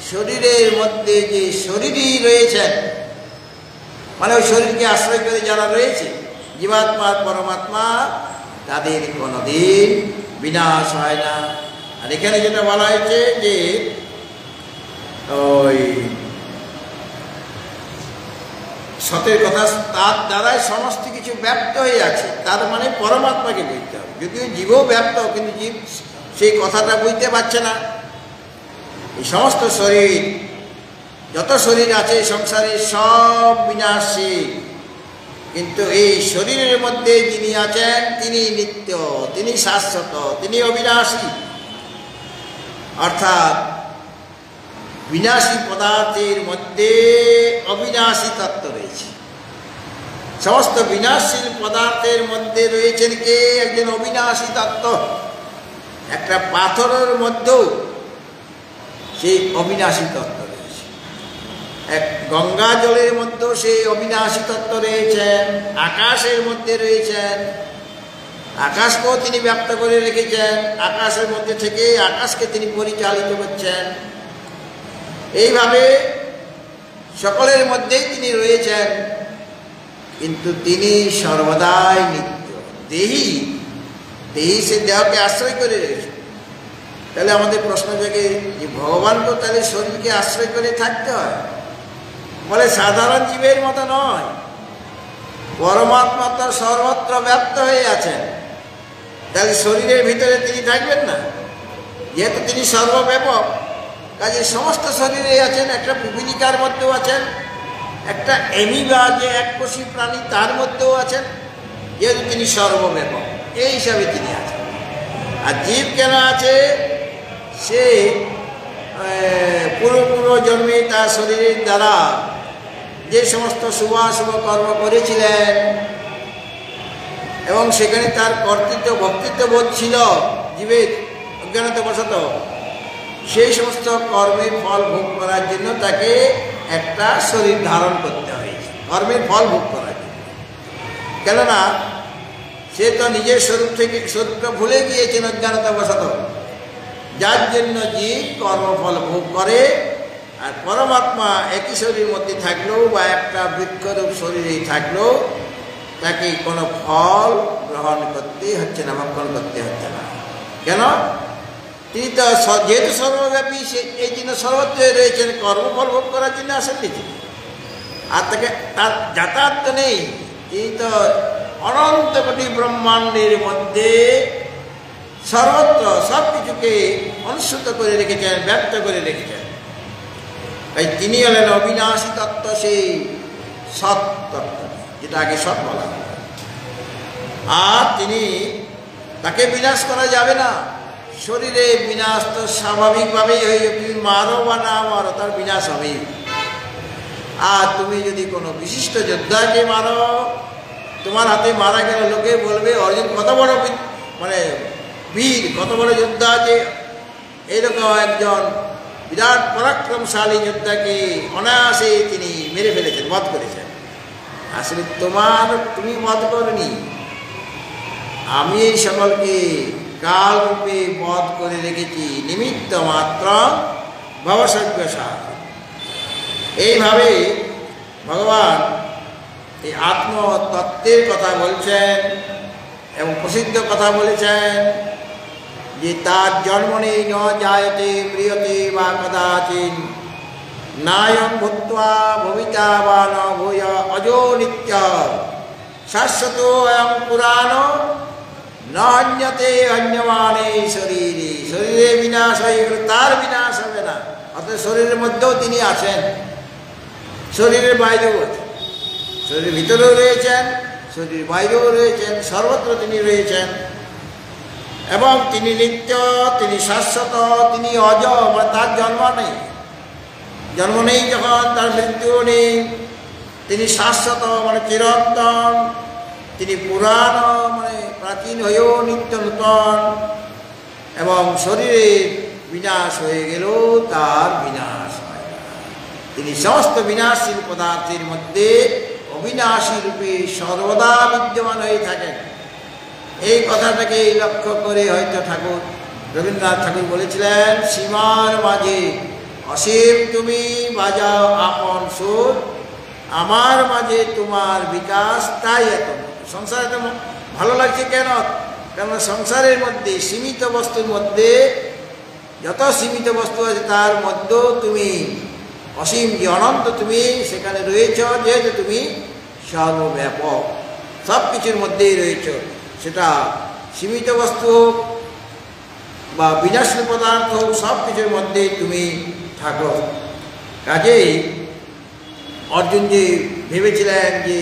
শরীরের মধ্যে যে শরীরই রয়েছেন, মানে ওই শরীরকে আশ্রয় করে যারা রয়েছে, জীবাত্মা পরমাত্মা, তাদের কোনোদিন বিনাশ হয় না। আর এখানে যেটা বলা হয়েছে যে ওই সতের কথা তার দ্বারাই সমস্ত কিছু ব্যক্ত হয়ে আছে, তার মানে পরমাত্মাকে বুঝতে হবে। যদিও জীবও ব্যক্ত, কিন্তু জীব সেই কথাটা বুঝতে পারছে না। এই সমস্ত শরীর, যত শরীর আছে সংসারে সব বিনাশী, কিন্তু এই শরীরের মধ্যে যিনি আছেন তিনি নিত্য, তিনি শাশ্বত, তিনি অবিনাশী। অর্থাৎ বিনাশী পদার্থের মধ্যে অবিনাশী তত্ত্ব রয়েছে। সমস্ত বিনাশীল পদার্থের মধ্যে রয়েছেন কে? একজন অবিনাশী তত্ত্ব। একটা পাথরের মধ্যেও সেই অবিনাশী তত্ত্ব রয়েছে, এক গঙ্গা জলের মধ্যেও সেই অবিনাশী তত্ত্ব রয়েছেন, আকাশের মধ্যে রয়েছেন। আকাশকেও তিনি ব্যক্ত করে রেখেছেন, আকাশের মধ্যে থেকে আকাশকে তিনি পরিচালিত করছেন। এইভাবে সকলের মধ্যেই তিনি রয়েছেন, কিন্তু তিনি সর্বদাই নিত্য। দেহী সে দেহকে আশ্রয় করে রয়েছে। তাহলে আমাদের প্রশ্ন জাগে যে ভগবানকে তাহলে শরীরকে আশ্রয় করে থাকতে হয়? বলে সাধারণ জীবের মতো নয়, পরমাত্মা তো সর্বত্র ব্যক্ত হয়ে আছেন। তাহলে শরীরের ভিতরে তিনি থাকবেন না? যেহেতু তিনি সর্বব্যাপক, কাজে সমস্ত শরীরে আছেন। একটা পিপিলিকার মধ্যেও আছেন, একটা অ্যামিবা যে এককোষী প্রাণী তার মধ্যেও আছেন। যেহেতু তিনি সর্বব্যাপক, এই হিসাবে তিনি আছেন। আর জীব কেন আছে? সে পূর্ব জন্মে তার শরীরের দ্বারা যে সমস্ত শুভাশুভ কর্ম করেছিলেন এবং সেখানে তার কর্তৃত্ব ভক্তিত্ব বোধ ছিল জীবের অজ্ঞানতাবশত, সেই সমস্ত কর্মের ফল ভোগ করার জন্য তাকে একটা শরীর ধারণ করতে হয়েছে, কর্মের ফল ভোগ করার জন্য। কেননা সে তো নিজের স্বরূপটা ভুলে গিয়েছেন অজ্ঞানতাবশত, যার জন্য জীব কর্মফল ভোগ করে। আর পরমাত্মা একই শরীরের মধ্যে থাকলেও বা একটা বৃক্ষরূপ শরীরেই থাকলেও তাকে কোনো ফল গ্রহণ করতে হচ্ছে না, ভক্ষণ করতে হচ্ছে না। কেন? তিনি তো যেহেতু সর্বব্যাপী, সে এই জন্য সর্বত্র রয়েছেন, কর্মফল ভোগ করার জন্য আসেন নাকি? আর তাকে তার যাতায়াত নেই। তিনি তো অনন্ত কোটি ব্রহ্মাণ্ডের মধ্যে সর্বত্র সব কিছুকে অনুসূত করে রেখেছেন, ব্যক্ত করে রেখেছেন। তাই তিনি হলেন অবিনাশী তত্ত্ব, সেই সৎ তত্ত্ব, যেটা আগে সৎ বলা হয়। আর তিনি, তাকে বিনাশ করা যাবে না। শরীরে বিনাশ তো স্বাভাবিকভাবেই হয়ে যাবে, তুমি মারো বা না মারো তার বিনাশ হবেই। আর তুমি যদি কোনো বিশিষ্ট যোদ্ধাকে মারো, তোমার হাতে মারা গেলে লোকে বলবে অর্জুন কত বড় মানে বীর, কত বড় যোদ্ধা আছে। এইরকম একজন বিরাট পরাক্রমশালী যোদ্ধাকে অনায়াসে তিনি মেরে ফেলেছেন, বধ করেছেন। আসলে তুমি বধ করনি, আমি এই সকলকে কালরূপে বধ করে রেখেছি, নিমিত্ত মাত্র ভবসব্যসা। এইভাবে ভগবান এই আত্মতত্ত্বের কথা বলছেন এবং প্রসিদ্ধ কথা বলেছেন যে তার জন্ম নেই ন জায়তে প্রিয়তে বা কদাচিন নায়ং ভূত্বা ভবিতা বা ন ভূয় অজো নিত্য শাশ্বত অয়ং পুরাণ ন হন্যতে হন্যমানে শরীরে। শরীরে বিনাশ হয়ে গেল, তার বিনাশ হবে না। অর্থাৎ শরীরের মধ্যেও তিনি আছেন, শরীরের বাইরেও আছেন। শরীরের ভিতরেও রয়েছেন, শরীরের বাইরেও রয়েছেন, সর্বত্র তিনি রয়েছেন। এবং তিনি নিত্য, তিনি শাশ্বত, তিনি অজ, মানে তার জন্ম নেই। জন্ম নেই যখন, তার মৃত্যুও নেই। তিনি শাশ্বত মানে চিরন্তন, তিনি পুরাণ মানে প্রাচীন হয়েও নিত্য নূতন। এবং শরীরের বিনাশ হয়ে গেলেও তার বিনাশ হয় না। তিনি সমস্ত বিনাশশীল পদার্থের মধ্যে অবিনাশী রূপে সর্বদা বিদ্যমান হয়ে থাকেন। এই কথাটাকে লক্ষ্য করে হয়তো রবীন্দ্রনাথ ঠাকুর বলেছিলেন, সীমার মাঝে অসীম তুমি বাজাও আপন সুর, আমার মাঝে তোমার বিকাশ তাই এত। সংসার এত ভালো লাগছে কেন? কেননা সংসারের মধ্যে সীমিত বস্তুর মধ্যে, যত সীমিত বস্তু আছে তার মধ্যেও তুমি অসীম যে অনন্ত তুমি সেখানে রয়েছ, যেহেতু তুমি সর্বব্যাপক, সব কিছুর মধ্যেই রয়েছ, সেটা সীমিত বস্তু হোক বা বিনাশী পদার্থ হোক, সব কিছুর মধ্যেই তুমি থাকো। কাজেই অর্জুন যে ভেবেছিলেন যে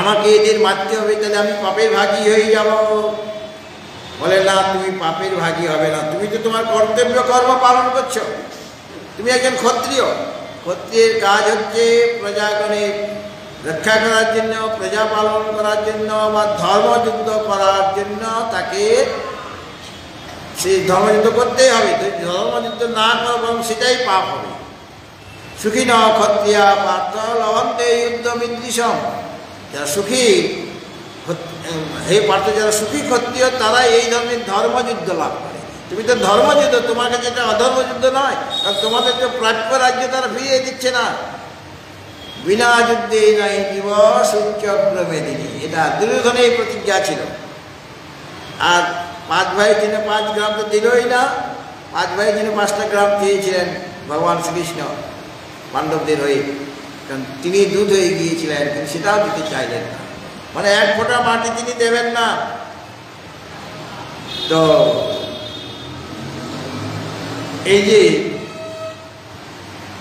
আমাকে এদের মারতে হবে, তাহলে আমি পাপের ভাগী হয়ে যাব, বলে না, তুমি পাপের ভাগী হবে না, তুমি তো তোমার কর্তব্য কর্ম পালন করছো। তুমি একজন ক্ষত্রিয়, ক্ষত্রিয়ের কাজ হচ্ছে প্রজাগণের রক্ষা করার জন্য, প্রজা পালন করার জন্য বা ধর্মযুদ্ধ করার জন্য তাকে সেই ধর্মযুদ্ধ করতেই হবে। ধর্মযুদ্ধ না করো বরং সেটাই পাপ হবে। সুখী ন ক্ষত্রিয়া পার্থ লভন্তে যুদ্ধ মিদৃশম। যারা সুখী, হে পার্থ, যারা সুখী ক্ষত্রিয় তারা এই ধরনের ধর্মযুদ্ধ লাভ করে। তুমি তো ধর্মযুদ্ধ, তোমার কাছে এটা অধর্মযুদ্ধ নয়, কারণ তোমাদের তো প্রাপ্য রাজ্য তারা ফিরিয়ে দিচ্ছে না। বিনা যুদ্ধে নাই জীব সূর্যগ্রমেদিনী, এটা দুর্যোধনের প্রতিজ্ঞা ছিল। আর 5 ভাইয়ের জন্য 5 গ্রাম তো দিলই না, 5 ভাইয়ের জন্য 5টা গ্রাম চেয়েছিলেন ভগবান শ্রীকৃষ্ণ পাণ্ডবদের হয়ে, কারণ তিনি দুধ হয়ে গিয়েছিলেন, কিন্তু সেটাও দিতে চাইলেন না, মানে 1 ফোঁটা মাটি তিনি দেবেন না। তো এই যে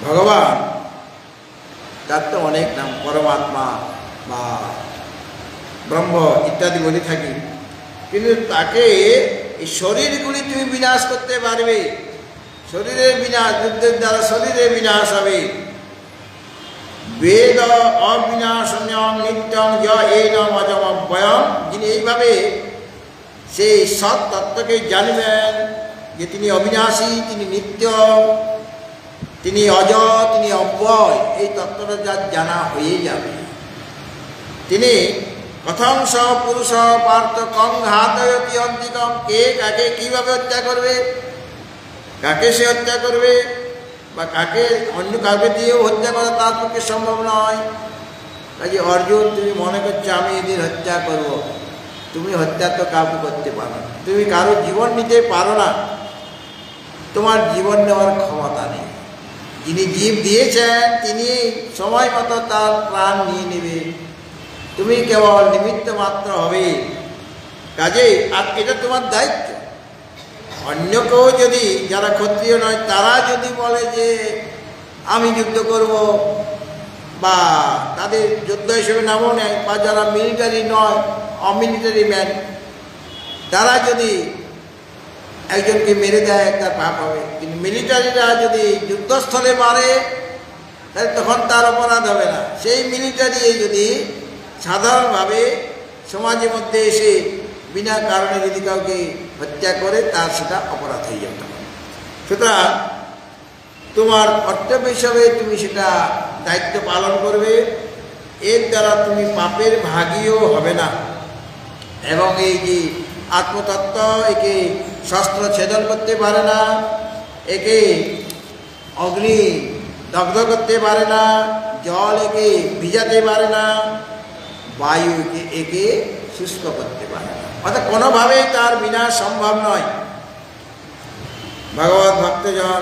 ভগবান, তার তো অনেক নাম, পরমাত্মা বা ব্রহ্ম ইত্যাদি বলে থাকি, কিন্তু তাকে এই শরীরগুলি তুমি বিনাশ করতে পারবে। শরীরের বিনাশ, যুদ্ধের দ্বারা শরীরের বিনাশ হবে। বেদ অবিনাশন্যং নিত্যং য এনম অজমব্যয়ম, যিনি এইভাবে সেই সৎ তত্ত্বকে জানবেন যে তিনি অবিনাশী, তিনি নিত্য, তিনি অজ, তিনি অব্যয়, এই তত্ত্বটা যার জানা হয়ে যাবে, তিনি কথং স পুরুষ পার্থ কং ঘাতয়তি অন্তিকম, কে কাকে কিভাবে হত্যা করবে, কাকে সে হত্যা করবে বা কাকে অন্য কাউকে দিয়েও হত্যা করা তার পক্ষে সম্ভব নয়। কাজে অর্জুন, তুমি মনে করছো আমি এদের হত্যা করব, তুমি হত্যা তো কাউকে করতে পারো না, তুমি কারো জীবন নিতে পারো না, তোমার জীবন নেওয়ার ক্ষমতা নেই। যিনি জীব দিয়েছেন তিনি সময় মতো তার প্রাণ নিয়ে নেবে, তুমি কেবল নিমিত্ত মাত্র হবে। কাজেই আর এটা তোমার দায়িত্ব। অন্য কেউ যদি, যারা ক্ষত্রিয় নয়, তারা যদি বলে যে আমি যুদ্ধ করব, বা তাদের যোদ্ধা হিসেবে নামও নেয়, বা যারা মিলিটারি নয়, অমিলিটারি ম্যান, তারা যদি একজনকে মেরে দেয় তার পাপ হবে। কিন্তু মিলিটারিরা যদি যুদ্ধস্থলে মারে তাহলে তখন তার অপরাধ হবে না। সেই মিলিটারি যদি সাধারণভাবে সমাজের মধ্যে এসে বিনা কারণে যদি কাউকে হত্যা করে, তার সেটা অপরাধ হয়ে যেতে হবে। সুতরাং তোমার কর্তব্য হিসাবে তুমি সেটা দায়িত্ব পালন করবে, এর দ্বারা তুমি পাপের ভাগীও হবে না। এবং এই যে আত্মতত্ত্ব, একে শস্ত্র ছেদন করতে পারে না, একে অগ্নি দগ্ধ করতে পারে না, জল একে ভিজাতে পারে না, বায়ু একে শুষ্ক করতে পারে না, অর্থাৎ কোনোভাবেই তার বিনাশ সম্ভব নয়। ভগবত ভক্তজন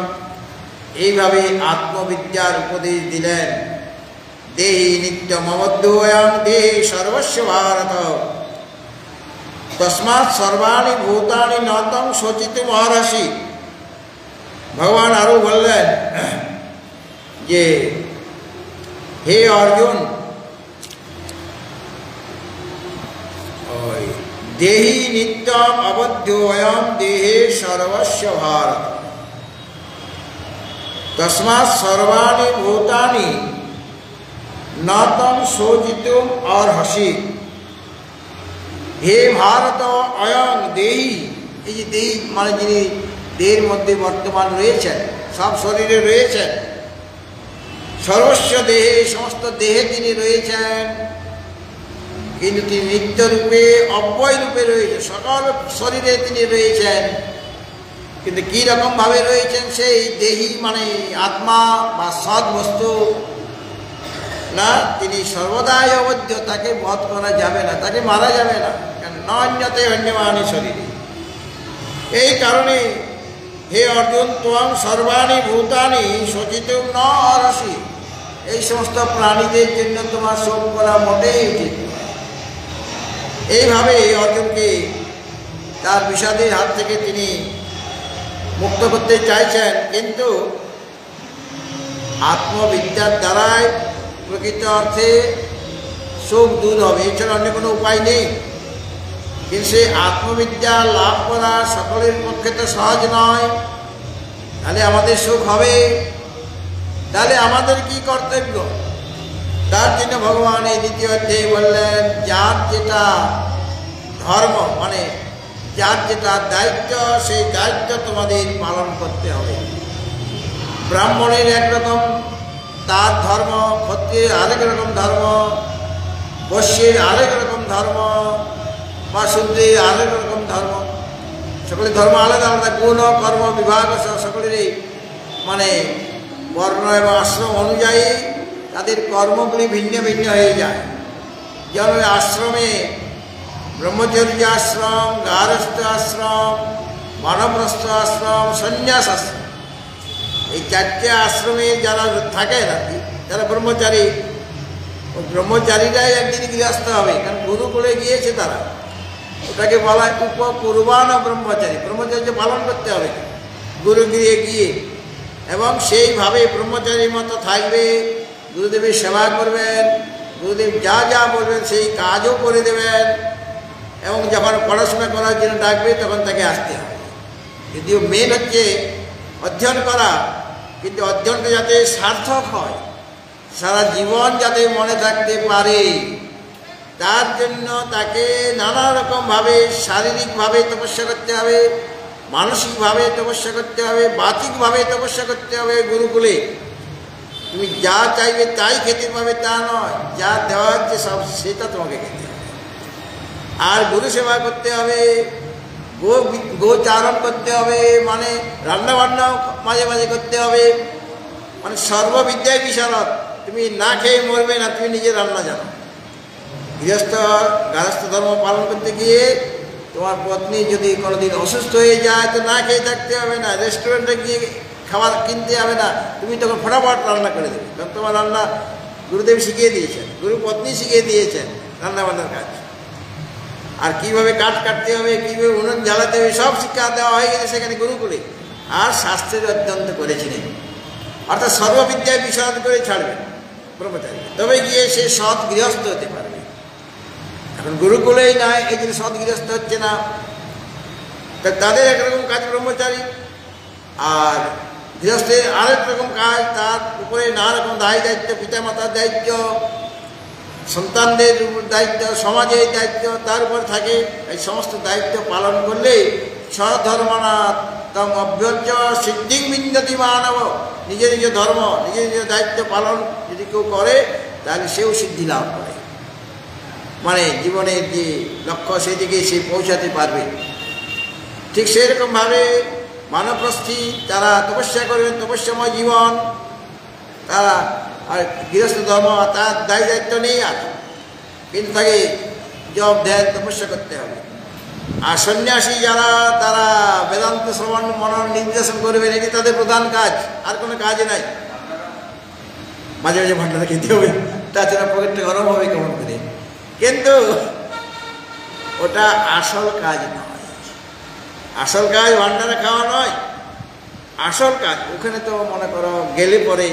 এইভাবে আত্মবিদ্যার উপদেশ দিলেন। দেহি নিত্যমবদ্ধোয়ং দেহে সর্বস্ব ভারত, তস্মাৎ সর্বাণি ভূতানি নতং শোচিতু মহর্ষি। ভগবান আরও বললেন যে হে অর্জুন, দেহি নিত্যম অবদ্ধোয়ং দেহে সর্বস্ব ভারত, তস্মাৎ সর্বাণি ভূতানি নতং শোচিতুম অর্হসি। হে ভারত অয়ং দেহি, এই যে দেহি মানে যিনি দেহের মধ্যে বর্তমান রয়েছেন, সব শরীরে রয়েছেন, সর্বস্ব দেহে, সমস্ত দেহে তিনি রয়েছেন, কিন্তু তিনি নিত্যরূপে অব্যয় রূপে রয়েছেন, সকল শরীরে তিনি রয়েছেন। কিন্তু কীরকমভাবে রয়েছেন, সেই দেহি মানে আত্মা বা সৎ বস্তু না, তিনি সর্বদাই অবদ্ধ, তাকে বধ করা যাবে না, তাকে মারা যাবে না, কারণ অন্যতে অন্যমানি শরীরে। এই কারণে হে অর্জুন, ত্বং সর্বাণি ভূতানি শোচিতুম ন অর্হসি। এই সমস্ত প্রাণীদের জন্য তোমার শোক করা মোটেই উচিত নয়। এইভাবে অর্জুনকে তার বিষাদের হাত থেকে তিনি মুক্ত করতে চাইছেন, কিন্তু আত্মবিদ্যার দ্বারাই প্রকৃত অর্থে শোক দূর হবে, এছাড়া অন্য কোনো উপায় নেই। কিন্তু সেই আত্মবিদ্যা লাভ করা সকলের পক্ষে তো সহজ নয়। তাহলে আমাদের শোক হবে, তাহলে আমাদের কি কর্তব্য? তার জন্য ভগবান এই দ্বিতীয় অধ্যায়ে বললেন, যার যেটা ধর্ম, মানে যার যেটা দায়িত্ব, সেই দায়িত্ব তোমাদের পালন করতে হবে। ব্রাহ্মণের একরকম তার ধর্ম, ক্ষত্রিয়ের আরেক রকম ধর্ম, বৈশ্যের আরেক রকম ধর্ম, বা শূদ্রের আরেক রকম ধর্ম। সকলের ধর্ম আলাদা আলাদা, গুণ কর্ম বিভাগ সকলেরই মানে বর্ণ এবং আশ্রম অনুযায়ী তাদের কর্মগুলি ভিন্ন ভিন্ন হয়ে যায়। যেমন আশ্রমে ব্রহ্মচর্য আশ্রম, গারস্থ আশ্রম, বানপ্রস্থ আশ্রম, সন্ন্যাস আশ্রম, এই চারটে আশ্রমে যারা থাকে নাকি, যারা ব্রহ্মচারী, ব্রহ্মচারীরাই একদিন গৃহস্থ হবে, কারণ গুরুকুলে গিয়েছে তারা। ওটাকে বলা হয় উপকুরবান ব্রহ্মচারী। ব্রহ্মচর্য পালন করতে হবে গুরুগৃহে গিয়ে, এবং সেইভাবে ব্রহ্মচারীর মতো থাকবে, গুরুদেবের সেবা করবেন, গুরুদেব যা যা বলবেন সেই কাজও করে দেবেন, এবং যখন পড়াশোনা করার জন্য ডাকবে তখন তাকে আসতে হবে। যদিও মেন হচ্ছে অধ্যয়ন করা, কিন্তু অধ্যয়নটা যাতে সার্থক হয়, সারা জীবন যাতে মনে থাকতে পারে, তার জন্য তাকে নানা রকমভাবে শারীরিকভাবে তপস্যা করতে হবে, মানসিকভাবে তপস্যা করতে হবে, বাচিকভাবে তপস্যা করতে হবে। গুরুকুলে তুমি যা চাইবে তাই খেতে পাবে তা নয়, যা দেওয়া হচ্ছে সব সেটা তোমাকে খেতে হবে। আর গুরু সেবা করতে হবে, গোচারণ করতে হবে, মানে রান্নাবান্নাও মাঝে মাঝে করতে হবে, মানে সর্ববিদ্যায় বিশারদ। তুমি না খেয়ে মরবে না, তুমি নিজে রান্না জানো। গারস্থ ধর্ম পালন করতে গিয়ে তোমার পত্নী যদি কোনোদিন অসুস্থ হয়ে যায় তো না খেয়ে থাকতে হবে না, রেস্টুরেন্টে গিয়ে খাবার কিনতে হবে না, তুমি তখন ফটাফট রান্না করে দেবে, কারণ তোমার রান্না গুরুদেব শিখিয়ে দিয়েছেন, গুরু পত্নী শিখিয়ে দিয়েছেন রান্নাবান্নার কাজ। আর কীভাবে কাঠ কাটতে হবে, কীভাবে উনুন জ্বালাতে হবে, সব শিক্ষা দেওয়া হয়ে গেছে সেখানে গুরুকুলে। আর শাস্ত্রের অধ্যয়ন করেছিলেন, অর্থাৎ সর্ববিদ্যায় বিশারদ করে ছাড়বেন ব্রহ্মচারী, তবে গিয়ে সে সৎ গৃহস্থ হতে পারবে। এখন গুরুকুলেই নয়, এই জন্য সৎ গৃহস্থ হচ্ছে না, তাদের একরকম কাজ ব্রহ্মচারী, আর গৃহস্থের আরেক রকম কাজ, তার উপরে নানা রকম দায়িত্ব, পিতামাতার দায়িত্ব, সন্তানদের দায়িত্ব, সমাজের দায়িত্ব তার উপর থাকে। এই সমস্ত দায়িত্ব পালন করলে স্বধর্মনাথ তম অভ্যর্য সিদ্ধিং বিন্দতি মানব। নিজের নিজের ধর্ম, নিজের নিজের দায়িত্ব পালন যদি কেউ করে তাহলে সেও সিদ্ধি লাভ করে, মানে জীবনের যে লক্ষ্য সেদিকে সে পৌঁছাতে পারবে। ঠিক সেরকমভাবে মানবপ্রস্থী যারা তপস্যা করবেন, তপস্যাময় জীবন, তারা আর গৃহস্থ ধর্ম তার দায়িত্ব নেই, আর কিন্তু তাকে জব ধ্যান তপস্যা করতে হবে। আর সন্ন্যাসী যারা, তারা বেদান্ত শ্রবণ মনন নির্দেশন করবেন, এটি তাদের প্রধান কাজ, আর কোনো কাজ নাই। মাঝে মাঝে ভান্ডারা খেতে হবে, তাছাড়া পকেটটা গরম হবে কেমন করে, কিন্তু ওটা আসল কাজ নয়। আসল কাজ ভান্ডারা খাওয়া নয়, আসল কাজ ওখানে তো মনে করো গেলে পরে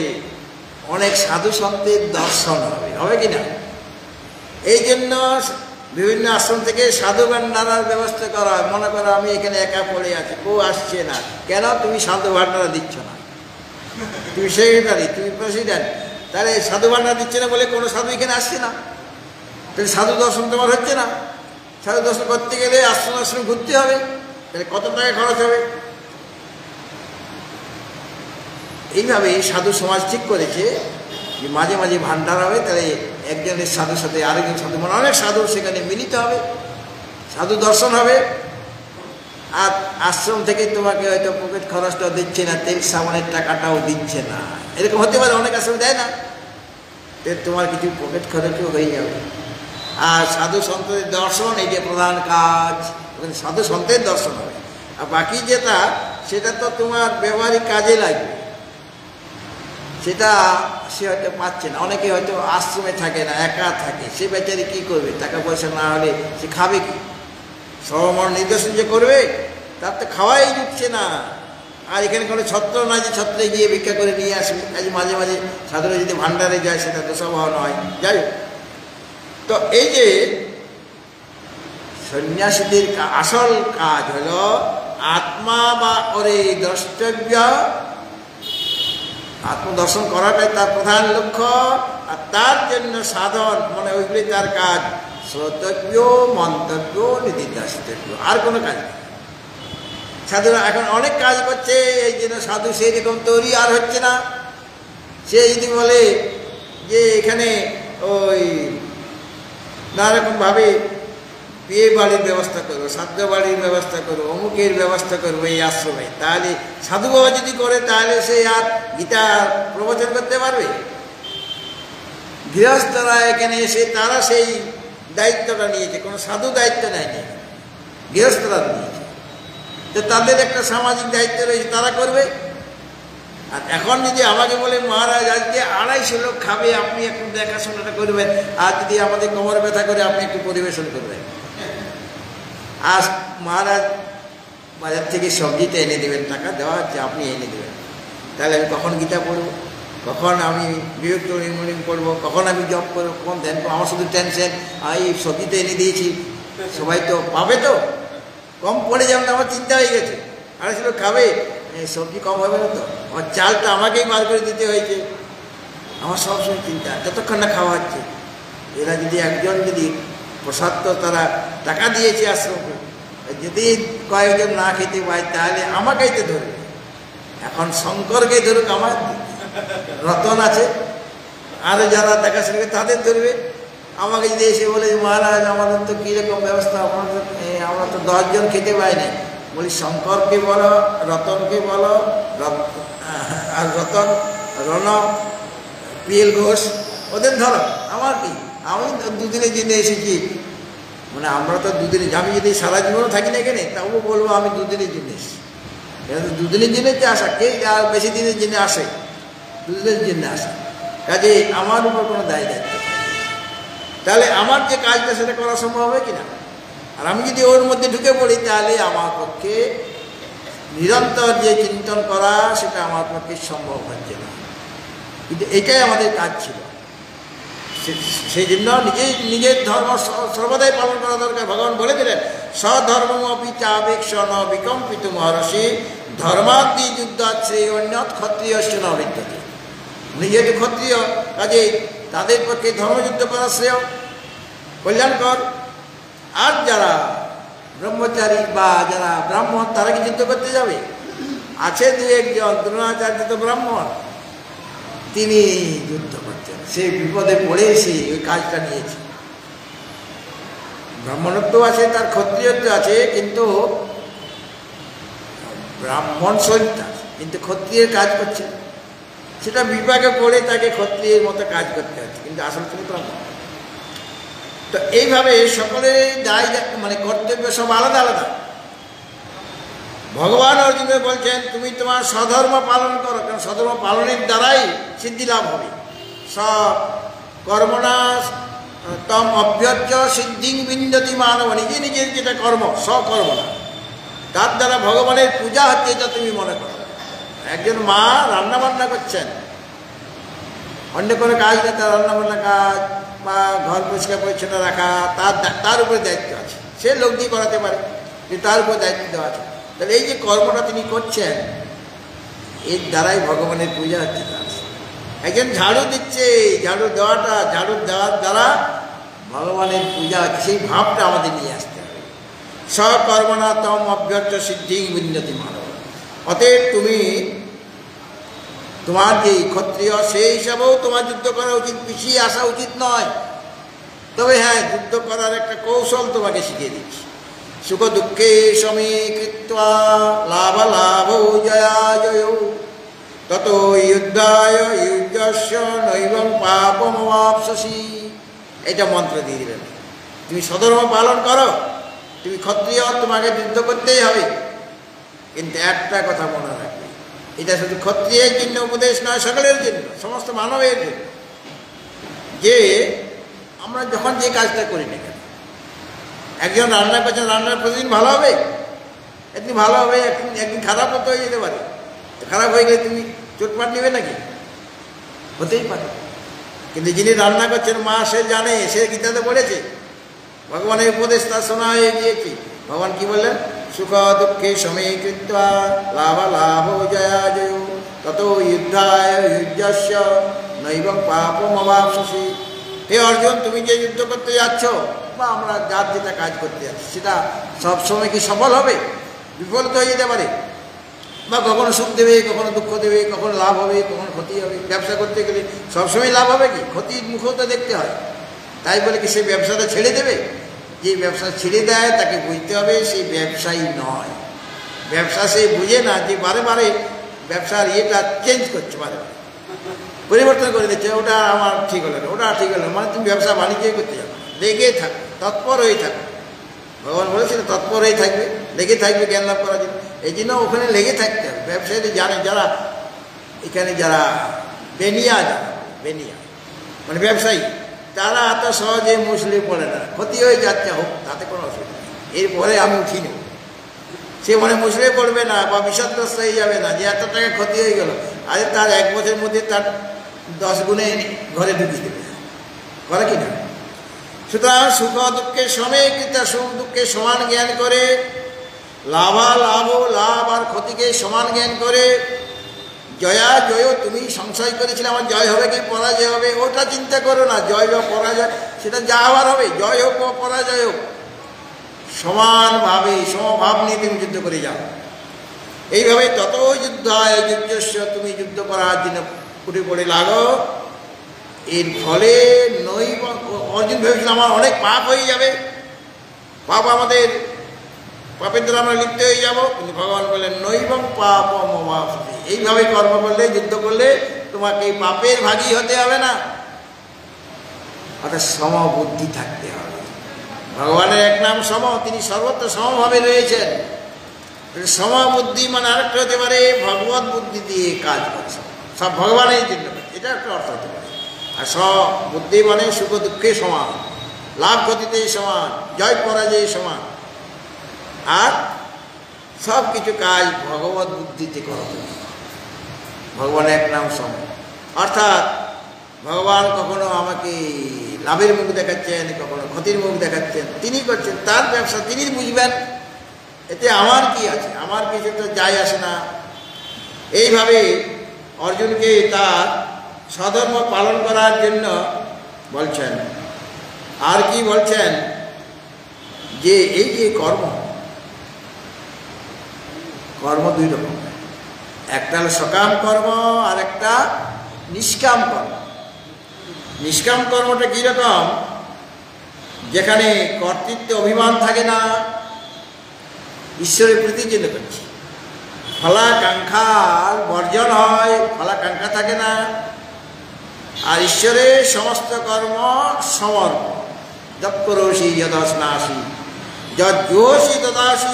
অনেক সাধু সন্তের দর্শন হবে, হবে কি না? এই জন্য বিভিন্ন আশ্রম থেকে সাধু ভান্ডারার ব্যবস্থা করা হয়। মনে করো আমি এখানে একা পড়ে আছি, কেউ আসছে না, কেন? তুমি সাধু ভান্ডারা দিচ্ছ না, তুমি সেক্রেটারি, তুমি প্রেসিডেন্ট, তাহলে সাধু ভান্ডারা দিচ্ছে না বলে কোনো সাধু এখানে আসছে না, তাহলে সাধু দর্শন তোমার হচ্ছে না। সাধু দর্শন করতে গেলে আশ্রম আশ্রম ঘুরতে হবে, তাহলে কত টাকা খরচ হবে। এইভাবে সাধু সমাজ ঠিক করেছে যে মাঝে মাঝে ভান্ডার হবে, তাহলে একজনের সাধুর সাথে আরেকজন সাধু, মানে অনেক সাধু সেখানে মিলিত হবে, সাধু দর্শন হবে। আর আশ্রম থেকে তোমাকে হয়তো পকেট খরচটাও দিচ্ছে না, তেল সাবানের টাকাটাও দিচ্ছে না, এরকম হতে পারে, অনেক আশ্রম দেয় না, তোমার কিছু পকেট খরচও হয়ে যাবে। আর সাধু সন্তের দর্শন, এইটা প্রধান কাজ, সাধু সন্তের দর্শন হবে। আর বাকি যেটা সেটা তো তোমার ব্যবহারিক কাজে লাগবে, সেটা সে হয়তো পাচ্ছে না। অনেকে হয়তো আশ্রমে থাকে না, একা থাকে, সে বেচারি কী করবে? টাকা পয়সা না হলে সে খাবে কি? সর্বমন নির্দেশন যে করবে, তার তো খাওয়াই জুটছে না। আর এখানে কোনো ছত্র নয় যে ছত্রে গিয়ে ভিক্ষা করে নিয়ে আসবে। কাজে মাঝে মাঝে সাধুরা যদি ভাণ্ডারে যায় সেটা তো স্বভাব নয়। যাই হোক, তো এই যে সন্ন্যাসীদের আসল কাজ হলো আত্মা বা ওরে দ্রষ্টব্য, আত্মদর্শন করাটাই তার প্রধান লক্ষ্য। আর তার জন্য সাধন মানে ওইগুলি তার কাজ, শ্রোতব্য, মন্তব্য, নিদিধ্যাসিতব্য, আর কোনো কাজ নেই। সাধুরা এখন অনেক কাজ করছে, এই জন্য সাধু সেই রকম তৈরি আর হচ্ছে না। সে যদি বলে যে এখানে ওই নানারকমভাবে বিয়ে বাড়ির ব্যবস্থা করবো, শ্রাদ্ধ বাড়ির ব্যবস্থা করবো, অমুকের ব্যবস্থা করবো এই আশ্রমে, তাহলে সাধু বাবা যদি করে তাহলে সে আর গীতার প্রবচন করতে পারবে? গৃহস্থরা এখানে এসে তারা সেই দায়িত্বটা নিয়েছে, কোনো সাধু দায়িত্ব নেয়নি, গৃহস্থরা নিয়েছে। তো তাদের একটা সামাজিক দায়িত্ব রয়েছে, তারা করবে। আর এখন যদি আমাকে বলে মহারাজ আজকে 250 লোক খাবে, আপনি একটু দেখাশোনাটা করবেন, আর যদি আমাদের কোমর ব্যথা করে আপনি একটু পরিবেশন করবেন, আর মহারাজ বাজার থেকে সবজিটা এনে দেবেন, টাকা দেওয়া হচ্ছে, আপনি এনে দেবেন, তাহলে আমি কখন গীতা পড়বো, কখন আমি বিরক্ত নির্মূলন করবো, কখন আমি জব করবো, কখন ধ্যান করবো? আমার শুধু টেনশন, এই সবজিটা এনে দিয়েছি, সবাই তো পাবে, তো কম পড়ে যাবে, আমার চিন্তা হয়ে গেছে। 250 লোক খাবে, সবজি কম হবে না তো? আমার চালটা আমাকেই বার করে দিতে হয়েছে, আমার সবসময় চিন্তা, যতক্ষণ না খাওয়া হচ্ছে। এরা যদি একজন যদি প্রসাদ, তো তারা টাকা দিয়েছে আশ্রমকে, যদি কয়েকজন না খেতে পায় তাহলে আমাকেই তো ধরবে। এখন শঙ্করকে ধরুক, আমার রতন আছে, আরও যারা দেখাশোনা করে তাদের ধরবে। আমাকে যদি এসে বলে মহারাজ আমাদের তো কীরকম ব্যবস্থা, আমরা তো 10 জন খেতে পাই না, বলি শঙ্করকে বলো, রতনকে বলো, আর রতন, রণ, পিএল ঘোষ, ওদের ধরো, আমার কি? আমি 2 দিনের জন্য এসেছি, মানে আমরা তো 2 দিনে, আমি যদি সারা জীবনও থাকি না এখানে, তাও বলবো আমি 2 দিনের জন্য এসেছি। 2 দিনের জন্য যে আসা, কে আর বেশি দিনের জন্য আসে? 2 দিনের জন্য আসে। কাজে আমার উপর কোনো দায়িত্ব, তাহলে আমার যে কাজটা সেটা করা সম্ভব হবে কিনা? আর আমি যদি ওর মধ্যে ঢুকে পড়ি তাহলে আমার পক্ষে নিরন্তর যে চিন্তন করা সেটা আমার পক্ষে সম্ভব হচ্ছে না। কিন্তু এটাই আমাদের কাজ ছিল। সেই জন্য নিজের ধর্ম সর্বদাই পালন করা দরকার। ভগবান বলে দিলেন, স্বধর্মমপি চাবেক্ষ ন বিকম্পিত মহর্ষি ধর্মাদি যুদ্ধাশ্রে অন্যত ক্ষত্রিয়স্য ন বিদ্যতে। নিজের ক্ষত্রিয়, কাজে তাদের পক্ষে ধর্মযুদ্ধ করা শ্রেয়, কল্যাণকর। আর যারা ব্রহ্মচারী বা যারা ব্রাহ্মণ, তারা কি যুদ্ধ করতে যাবে? আছে 2-1 জন, দ্রোণাচার্য তো ব্রাহ্মণ, তিনি যুদ্ধ করতেন, সে বিপদে পড়ে সে ওই কাজটা নিয়েছে। ব্রাহ্মণত্ব আছে, তার ক্ষত্রিয়ত্ব আছে, কিন্তু ব্রাহ্মণ শরীরটা, কিন্তু ক্ষত্রিয়ের কাজ করছে, সেটা বিপাকে পড়ে তাকে ক্ষত্রিয়ের মতো কাজ করতে হচ্ছে, কিন্তু আসলে তিনি ব্রাহ্মণ। তো এইভাবে সকলের দায় মানে কর্তব্য সব আলাদা আলাদা। ভগবান অর্জুনকে বলছেন তুমি তোমার স্বধর্ম পালন করো, কারণ স্বধর্ম পালনের দ্বারাই সিদ্ধি লাভ হবে। কর্মণা তম অভ্যর্য সিদ্ধিং বিন্দতি মানব, নিজে নিজের যেটা কর্ম স্বকর্মণা, তার দ্বারা ভগবানের পূজা হচ্ছে, এটা তুমি মনে করো। একজন মা রান্না বান্না করছেন, অন্য কোনো কাজ নেই, তার রান্নাবান্না কাজ বা ঘর পরিষ্কার পরিচ্ছন্ন রাখা তার উপরে দায়িত্ব আছে, সে লোক দিয়ে করাতে পারে, কিন্তু তার উপরে দায়িত্ব দেওয়া আছে। তাহলে এই যে কর্মটা তিনি করছেন, এর দ্বারাই ভগবানের পূজা হচ্ছে। একজন ঝাড়ু দিচ্ছে, ঝাড়ু দেওয়ার দ্বারা ভগবানের পূজা হচ্ছে, সেই ভাবটা আমাদের নিয়ে আসতে হবে। স্বকর্মণা তম অভ্যর্থ সিদ্ধি বিন্দতি মানব। অতএব তুমি তোমার যে ক্ষত্রিয়, সেই হিসাবেও তোমার যুদ্ধ করা উচিত, পিছিয়ে আসা উচিত নয়। তবে হ্যাঁ, যুদ্ধ করার একটা কৌশল তোমাকে শিখিয়ে দিচ্ছি। সুখ দুঃখে সমীকৃত্বা লাভ লাভ জয়া জয় তত যুদ্ধায় যুদ্ধস্য নৈবং পাপমবাপ্স্যসি। এটা মন্ত্র দিয়ে দিবেন। তুমি সধর্ম পালন করো, তুমি ক্ষত্রিয়, তোমাকে যুদ্ধ করতেই হবে, কিন্তু একটা কথা মনে রাখবে, এটা শুধু ক্ষত্রিয়ের জন্য উপদেশ নয়, সকলের জন্য, সমস্ত মানবের জন্য, যে আমরা যখন যে কাজটা করি না কেন, একজন রান্না করছেন, রান্নার প্রতিদিন ভালো হবে, একদিন ভালো হবে, একদিন খারাপ হতে হয়ে যেতে পারে। খারাপ হয়ে গেলে তুমি চোটপাট নেবে নাকি? হতেই পারে। কিন্তু যিনি রান্না করছেন মা, সে জানে, সে গীতাতে পড়েছে, ভগবানের উপদেশ তার শোনা হয়ে গিয়েছে। ভগবান কি বললেন? সুখ দুঃখে সমীকৃত লাভ লাভ জয়া জয় তত যুদ্ধায় যুদ্ধস্য নৈবং পাপমবাপসি। হে অর্জুন, তুমি যে যুদ্ধ করতে যাচ্ছ বা আমরা যার যেটা কাজ করতে যাচ্ছি, সেটা সবসময় কি সফল হবে? বিফল তো হয়ে যেতে পারে, বা কখনো সুখ দেবে, কখনো দুঃখ দেবে, কখনো লাভ হবে, কখনো ক্ষতি হবে। ব্যবসা করতে গেলে সবসময় লাভ হবে কি? ক্ষতির মুখও তো দেখতে হয়। তাই বলে কি সে ব্যবসাটা ছেড়ে দেবে? যে ব্যবসা ছেড়ে দেয় তাকে বুঝতে হবে সেই ব্যবসায়ী নয়। ব্যবসা সে বুঝে না যে বারে বারে ব্যবসার ইয়েটা চেঞ্জ করছে, বারে বারে পরিবর্তন করে দিচ্ছে। ওটা আমার ঠিক হলো না, ওটা ঠিক হলো, মানে তুমি ব্যবসা বাণিজ্যই করতে যাবে, লেগে থাকো, তৎপর হয়ে থাকো। ভগবান বলেছিল তৎপর হয়ে থাকবে, লেগে থাকবে জ্ঞান লাভ করার জন্য। এই জন্য ওখানে লেগে থাকতে হবে। ব্যবসায়ীদের জানে, যারা এখানে যারা বেনিয়া, যারা বেনিয়া মানে ব্যবসায়ী, তারা এত সহজে মুসলে পড়ে না। ক্ষতি হয়ে যাচ্ছে হোক, তাতে কোনো অসুবিধা নেই, এরপরে আমি উঠি নেব। সে মনে মুসলে পড়বে না বা বিষাদগ্রস্ত হয়ে যাবে না যে এত টাকা ক্ষতি হয়ে গেল। আরে তার 1 বছরের মধ্যে তার 10 গুণে ঘরে ঢুকিয়ে দেবে, করে কি না? সুতরাং সুখ দুঃখের সমীকৃত, সুখ দুঃখে সমান জ্ঞান করে, লাভা লাভ লাভ আর ক্ষতিকে সমান জ্ঞান করে, জয়া জয়, তুমি সংশয় করেছিলে আমার জয় হবে কি পরাজয় হবে, ওটা চিন্তা করো না। জয় বা পরাজয় সেটা যা হওয়ার হবে, জয় হোক বা পরাজয় হোক, সমানভাবে সমভাব নিয়ে তুমি যুদ্ধ করে যাও। এইভাবে তত যুদ্ধ হয় যুদ্ধস্য, তুমি যুদ্ধ করার জন্য উঠে পড়ে লাগো। এর ফলে অর্জুন ভেবেছিল আমার অনেক পাপ হয়ে যাবে, পাপ আমাদের পাপের দ্বারা আমরা লিপ্ত হয়ে যাব। কিন্তু ভগবান বললেন নৈবং পাপমবাপসি, এইভাবে কর্ম করলে, যুদ্ধ করলে তোমাকে পাপের ভাগী হতে হবে না। অর্থাৎ সমবুদ্ধি থাকতে হবে। ভগবানের এক নাম সম, তিনি সর্বত্র সমভাবে রয়েছেন। সমবুদ্ধি মানে আরেকটা হতে পারে ভগবত বুদ্ধি দিয়ে কাজ করছে, সব ভগবানের জন্য, এটা একটা অর্থ হতে পারে। আর বুদ্ধি মানে সুখ দুঃখে সমান, লাভ ক্ষতিতে সমান, জয় পরাজয় সমান, আর সব কিছু কাজ ভগবত বুদ্ধিতে করা হবে। ভগবানের এক নাম সম, অর্থাৎ ভগবান কখনো আমাকে লাভের মুখ দেখাচ্ছেন, কখনো ক্ষতির মুখ দেখাচ্ছেন, তিনি করছেন, তার ব্যবসা তিনি বুঝবেন, এতে আমার কি আছে, আমার কিছু তো যায় আসে না। এইভাবে অর্জুনকে তার স্বধর্ম পালন করার জন্য বলছেন। আর কি বলছেন? যে এই যে কর্ম 2 রকম, একটা হলো সকাম কর্ম আর একটা নিষ্কাম কর্ম। নিষ্কাম কর্মটা কীরকম? যেখানে কর্তৃত্ব অভিমান থাকে না, ঈশ্বরের প্রীতির জন্য করছি, ফলাকাঙ্ক্ষার বর্জন হয়, ফলাকাঙ্ক্ষা থাকে না, আর ঈশ্বরের সমস্ত কর্ম সমর্পণ। যৎকরোষি যদস্নাসি যজ্জোষি তদাসি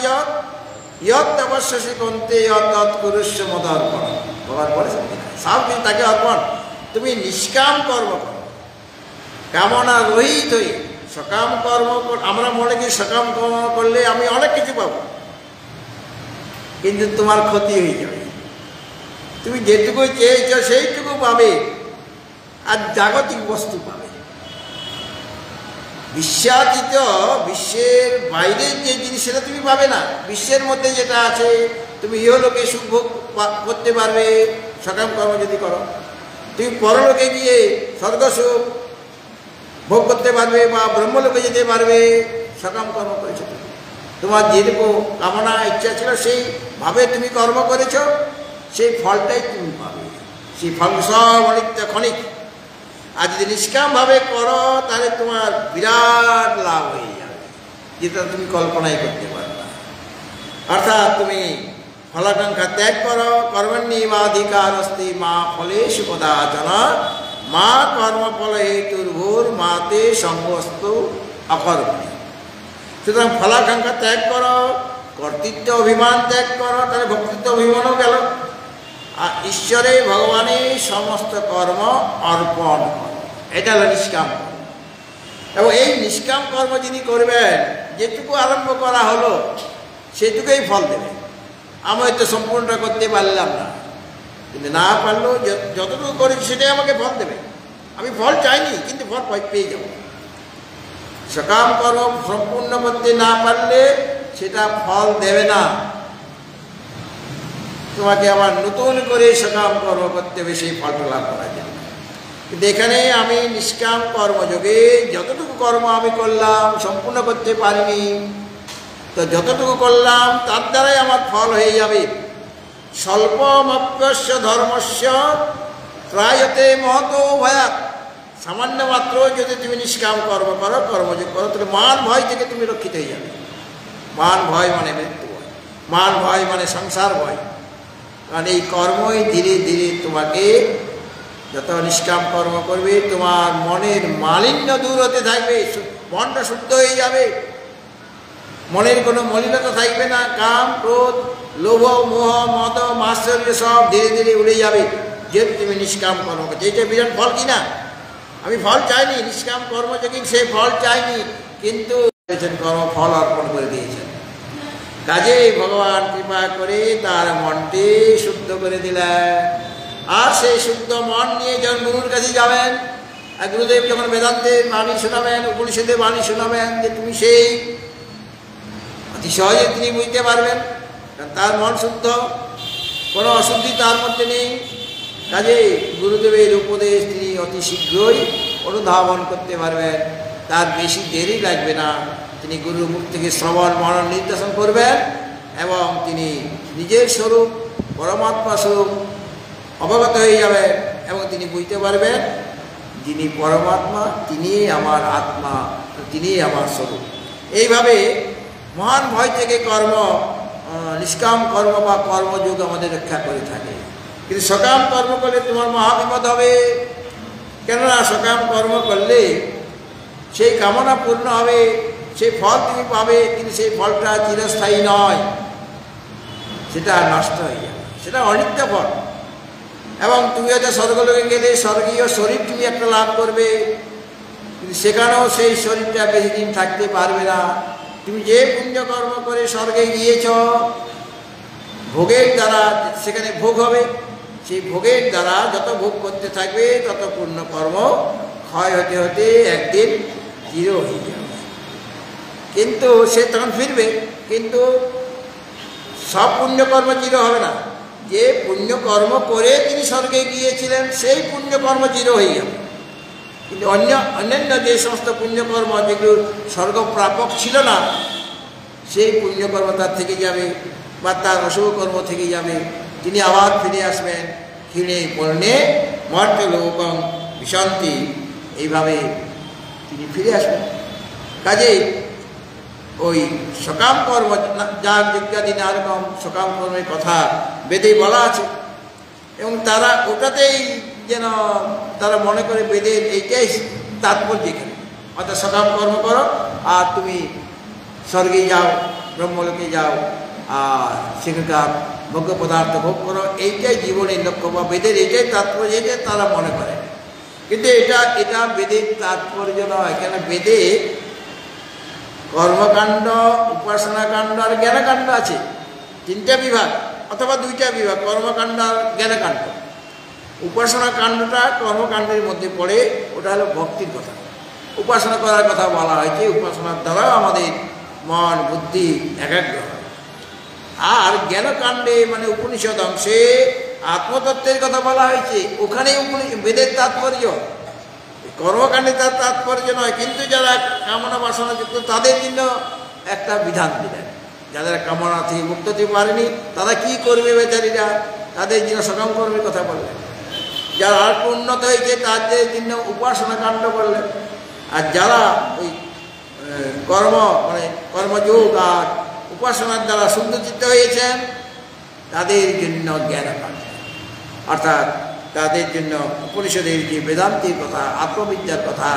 যৎ তপস্যসি কন্তে তৎকুরুষ্য মদর্পণ। ভগবান বলেছেন সব কিছু তাকে অর্পণ। তুমি নিষ্কাম কর্ম করো, কামনা রহিত হয়ে। সকাম কর্ম আমরা মনে করি সকাম কর্ম করলে আমি অনেক কিছু পাবো, কিন্তু তোমার ক্ষতি হয়ে যাবে। তুমি যেটুকু চেয়েছ সেইটুকু পাবে, আর জাগতিক বস্তু পাবে। বিশ্বাতীত, বিশ্বের বাইরের যে জিনিস সেটা তুমি পাবে না। বিশ্বের মধ্যে যেটা আছে তুমি ইহলোকে সুখ ভোগ করতে পারবে সকাম কর্ম যদি করো। তুমি পরলোকে গিয়ে স্বর্গ সুখ ভোগ করতে পারবে বা ব্রহ্মলোকে যেতে পারবে সকাম কর্ম করেছো। তোমার যেরকম কামনা ইচ্ছা ছিল সেইভাবে তুমি কর্ম করেছ, সেই ফলটাই তুমি পাবে। সেই ফল সব অনিত্য ক্ষণিক। আর যদি নিষ্কামভাবে করো তাহলে তোমার বিরাট লাভ হয়ে যাবে, যেটা তুমি কল্পনাই করতে পারবে না। অর্থাৎ তুমি ফলাকাঙ্ক্ষা ত্যাগ করো। কর্মণ্যেবাধিকার অস্তি মা ফলেষু কদাচন মা কর্মফল হেতুর্ভুর মাতে সঙ্গস্তু অকর্মণি। সুতরাং ফলাকাঙ্ক্ষা ত্যাগ করো, কর্তৃত্ব অভিমান ত্যাগ করো, তাহলে ভক্তিত্ব অভিমানও গেল। আর ঈশ্বরে ভগবানে সমস্ত কর্ম অর্পণ করো, এটা হলো নিষ্কাম কর্ম। এবং এই নিষ্কাম কর্ম যিনি করবেন, যেটুকু আরম্ভ করা হলো সেটুকুই ফল দেবে। আমি হয়তো সম্পূর্ণটা করতে পারলাম না, কিন্তু না পারলেও যতটুকু করি সেটাই আমাকে ফল দেবে। আমি ফল চাইনি, কিন্তু ফল পেয়ে যাব। সকাম কর্ম সম্পূর্ণ করতে না পারলে সেটা ফল দেবে না, তোমাকে আবার নতুন করে সকাম কর্ম করতে হবে সেই ফলটা লাভ করার জন্য। কিন্তু এখানে আমি নিষ্কাম কর্মযোগে যতটুকু কর্ম আমি করলাম সম্পূর্ণ করতে পারিনি, তো যতটুকু করলাম তার দ্বারাই আমার ফল হয়ে যাবে। স্বল্পমপ্যস্য ধর্মস্য ত্রায়তে মহত ভয়াৎ। সামান্য মাত্র যদি তুমি নিষ্কাম কর্ম করো, কর্মযোগ করো, তাহলে মান ভয় থেকে তুমি রক্ষিত হয়ে যাবে। মান ভয় মানে মৃত্যু ভয়, মান ভয় মানে সংসার ভয়। কারণ এই কর্মই ধীরে ধীরে তোমাকে, যত নিষ্কাম কর্ম করবে তোমার মনের মালিন্য দূর হতে থাকবে, মনটা শুদ্ধ হয়ে যাবে, মনের কোনো মলিনতা থাকবে না। কাম, ক্রোধ, লোভ, মোহ, মদ, মাৎসর্য সব ধীরে ধীরে উড়ে যাবে, যেহেতু তুমি নিষ্কাম কর্ম করছো। এইটা বিরাট ফল কিনা? আমি ফল চাইনি, নিষ্কাম কর্মযোগী সে ফল চাইনি, কিন্তু কর্ম ফল অর্পণ করে দিয়েছেন। কাজেই ভগবান কৃপা করে তার মনটি শুদ্ধ করে দিলেন। আর সেই শুদ্ধ মন নিয়ে যখন গুরুর কাছে যাবেন, গুরুদেব যখন বেদান্তের বাণী শোনাবেন, উপনিষদের বাণী শোনাবেন, যে তুমি সেই, অতি সহজে তিনি বুঝতে পারবেন, কারণ তার মন শুদ্ধ, কোনো অশুদ্ধি তার মধ্যে নেই। কাজেই গুরুদেবের উপদেশ তিনি অতি শীঘ্রই অনুধাবন করতে পারবেন, তার বেশি দেরি লাগবে না। তিনি গুরুর মুখ থেকে শ্রবণ মনন নির্দেশন করবেন এবং তিনি নিজের স্বরূপ পরমাত্মা স্বরূপ অবগত হয়ে যাবেন এবং তিনি বুঝতে পারবেন যিনি পরমাত্মা তিনি আমার আত্মা, তিনি আমার স্বরূপ। এইভাবে মহান ভয় থেকে কর্ম, নিষ্কাম কর্ম বা কর্মযোগ আমাদের রক্ষা করে থাকে। কিন্তু সকাম কর্ম করলে তোমার মহাবিপদ হবে। কেননা সকাম কর্ম করলে সেই কামনা পূর্ণ হবে, সেই ফল তুমি পাবে, কিন্তু সেই ফলটা চিরস্থায়ী নয়, সেটা নষ্ট হয়ে যাবে, সেটা অনিত্য ফল। এবং তুমি হয়তো স্বর্গলোকে গেলে স্বর্গীয় শরীর তুমি একটা লাভ করবে, কিন্তু সেখানেও সেই শরীরটা বেশি দিন থাকতে পারবে না। তুমি যে পুণ্যকর্ম করে স্বর্গে গিয়েছ, ভোগের দ্বারা সেখানে ভোগ হবে, সেই ভোগের দ্বারা যত ভোগ করতে থাকবে তত পুণ্যকর্ম ক্ষয় হতে হতে একদিন জিরো হয়ে যাবে। কিন্তু সে তখন ফিরবে, কিন্তু সব পুণ্যকর্ম জিরো হবে না। যে পুণ্যকর্ম করে তিনি স্বর্গে গিয়েছিলেন সেই পুণ্যকর্ম জিরো হয়ে যাবে, কিন্তু অন্যান্য যে সমস্ত পুণ্যকর্ম যেগুলো স্বর্গপ্রাপক ছিল না, সেই পুণ্যকর্ম তার থেকে যাবে বা তার অশুভ কর্ম থেকে যাবে। তিনি আবার ফিরে আসবেন, ক্ষীণে পূর্ণে মর্ত্যলোকং বিশন্তি, এইভাবে তিনি ফিরে আসবেন। কাজেই ওই সকাম কর্ম, যার যজ্ঞাদি নারকম সকাম কর্মের কথা বেদে বলা আছে, এবং তারা ওটাতেই যেন তারা মনে করে বেদের এইটাই তাৎপর্য এখানে, অর্থাৎ সকাম কর্ম করো আর তুমি স্বর্গে যাও, ব্রহ্মলোকে যাও, আর সেখানকার ভোগ্য পদার্থ ভোগ করো, এইটাই জীবনের লক্ষ্য বা বেদের এইটাই তাৎপর্য, যে তারা মনে করে। কিন্তু এটা বেদের তাৎপর্য নয়। কেন? বেদে কর্মকাণ্ড, উপাসনাকাণ্ড আর জ্ঞানকাণ্ড আছে, তিনটা বিভাগ অথবা দুইটা বিভাগ, কর্মকাণ্ড আর জ্ঞানকাণ্ড। উপাসনা কাণ্ডটা কর্মকাণ্ডের মধ্যে পড়ে, ওটা হলো ভক্তির কথা, উপাসনা করার কথা বলা হয়েছে। উপাসনার দ্বারাও আমাদের মন বুদ্ধি একাগ্র হয়। আর জ্ঞানকাণ্ডে মানে উপনিষদ অংশে আত্মতত্ত্বের কথা বলা হয়েছে, ওখানেই বেদের তাৎপর্য, কর্মকাণ্ডে তার তাৎপর্য নয়। কিন্তু যারা কামনা বাসনা যুক্ত তাদের জন্য একটা বিধান দিলেন, যাদের কামনা থেকে মুক্ত হতে পারেনি তারা কি করবে বেচারীরা, তাদের জন্য সকাম কর্মের কথা বললেন। যারা আর উন্নত হয়েছে তাদের জন্য উপাসনা কাণ্ড করলেন। আর যারা ওই কর্ম মানে কর্মযোগ আর উপাসনার দ্বারা শুদ্ধচিত্ত হয়েছেন তাদের জন্য জ্ঞানকাণ্ড, অর্থাৎ তাদের জন্য উপনিষদের যে বেদান্তের কথা, আত্মবিদ্যার কথা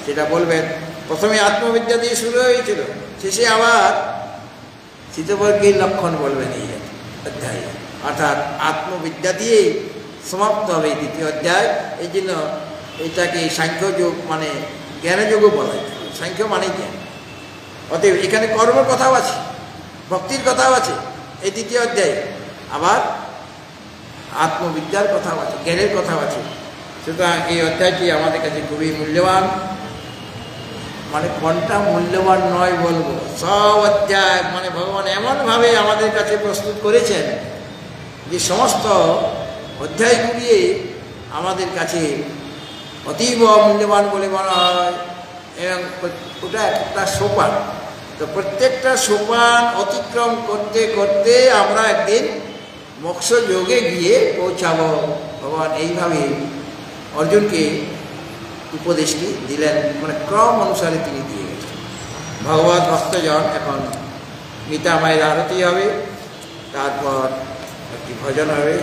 সেটা বলবেন। প্রথমে আত্মবিদ্যা দিয়ে শুরু হয়েছিল, শেষে আবার স্থিতপ্রজ্ঞের লক্ষণ বলবেন এই অধ্যায়ে, অর্থাৎ আত্মবিদ্যা দিয়েই সমাপ্ত হবে দ্বিতীয় অধ্যায়। এই জন্য এটাকে সাংখ্যযোগ মানে জ্ঞানযোগও বলা যায়। সাংখ্য মানেই জ্ঞান। অতএব এখানে কর্মের কথাও আছে, ভক্তির কথাও আছে এই দ্বিতীয় অধ্যায়ে, আবার আত্মবিদ্যার কথাও আছে, জ্ঞানের কথাও আছে। সুতরাং এই অধ্যায়টি আমাদের কাছে খুবই মূল্যবান। মানে কোনটা মূল্যবান নয় বলবো, সব অধ্যায় মানে ভগবান এমনভাবে আমাদের কাছে প্রস্তুত করেছেন যে সমস্ত অধ্যায়গুলি আমাদের কাছে অতীব মূল্যবান বলে বলা হয়। এবং ওটা একটা সোপান, তো প্রত্যেকটা সোপান অতিক্রম করতে করতে আমরা একদিন মোক্ষ যোগে গিয়ে পৌঁছাবো। ভগবান এইভাবে অর্জুনকে উপদেশটি দিলেন, মানে ক্রম অনুসারে তিনি দিয়ে গেছেন। ভগবত ভক্তজন এখন গীতা মায়ের আরতি হবে, তারপর একটি ভজন হবে।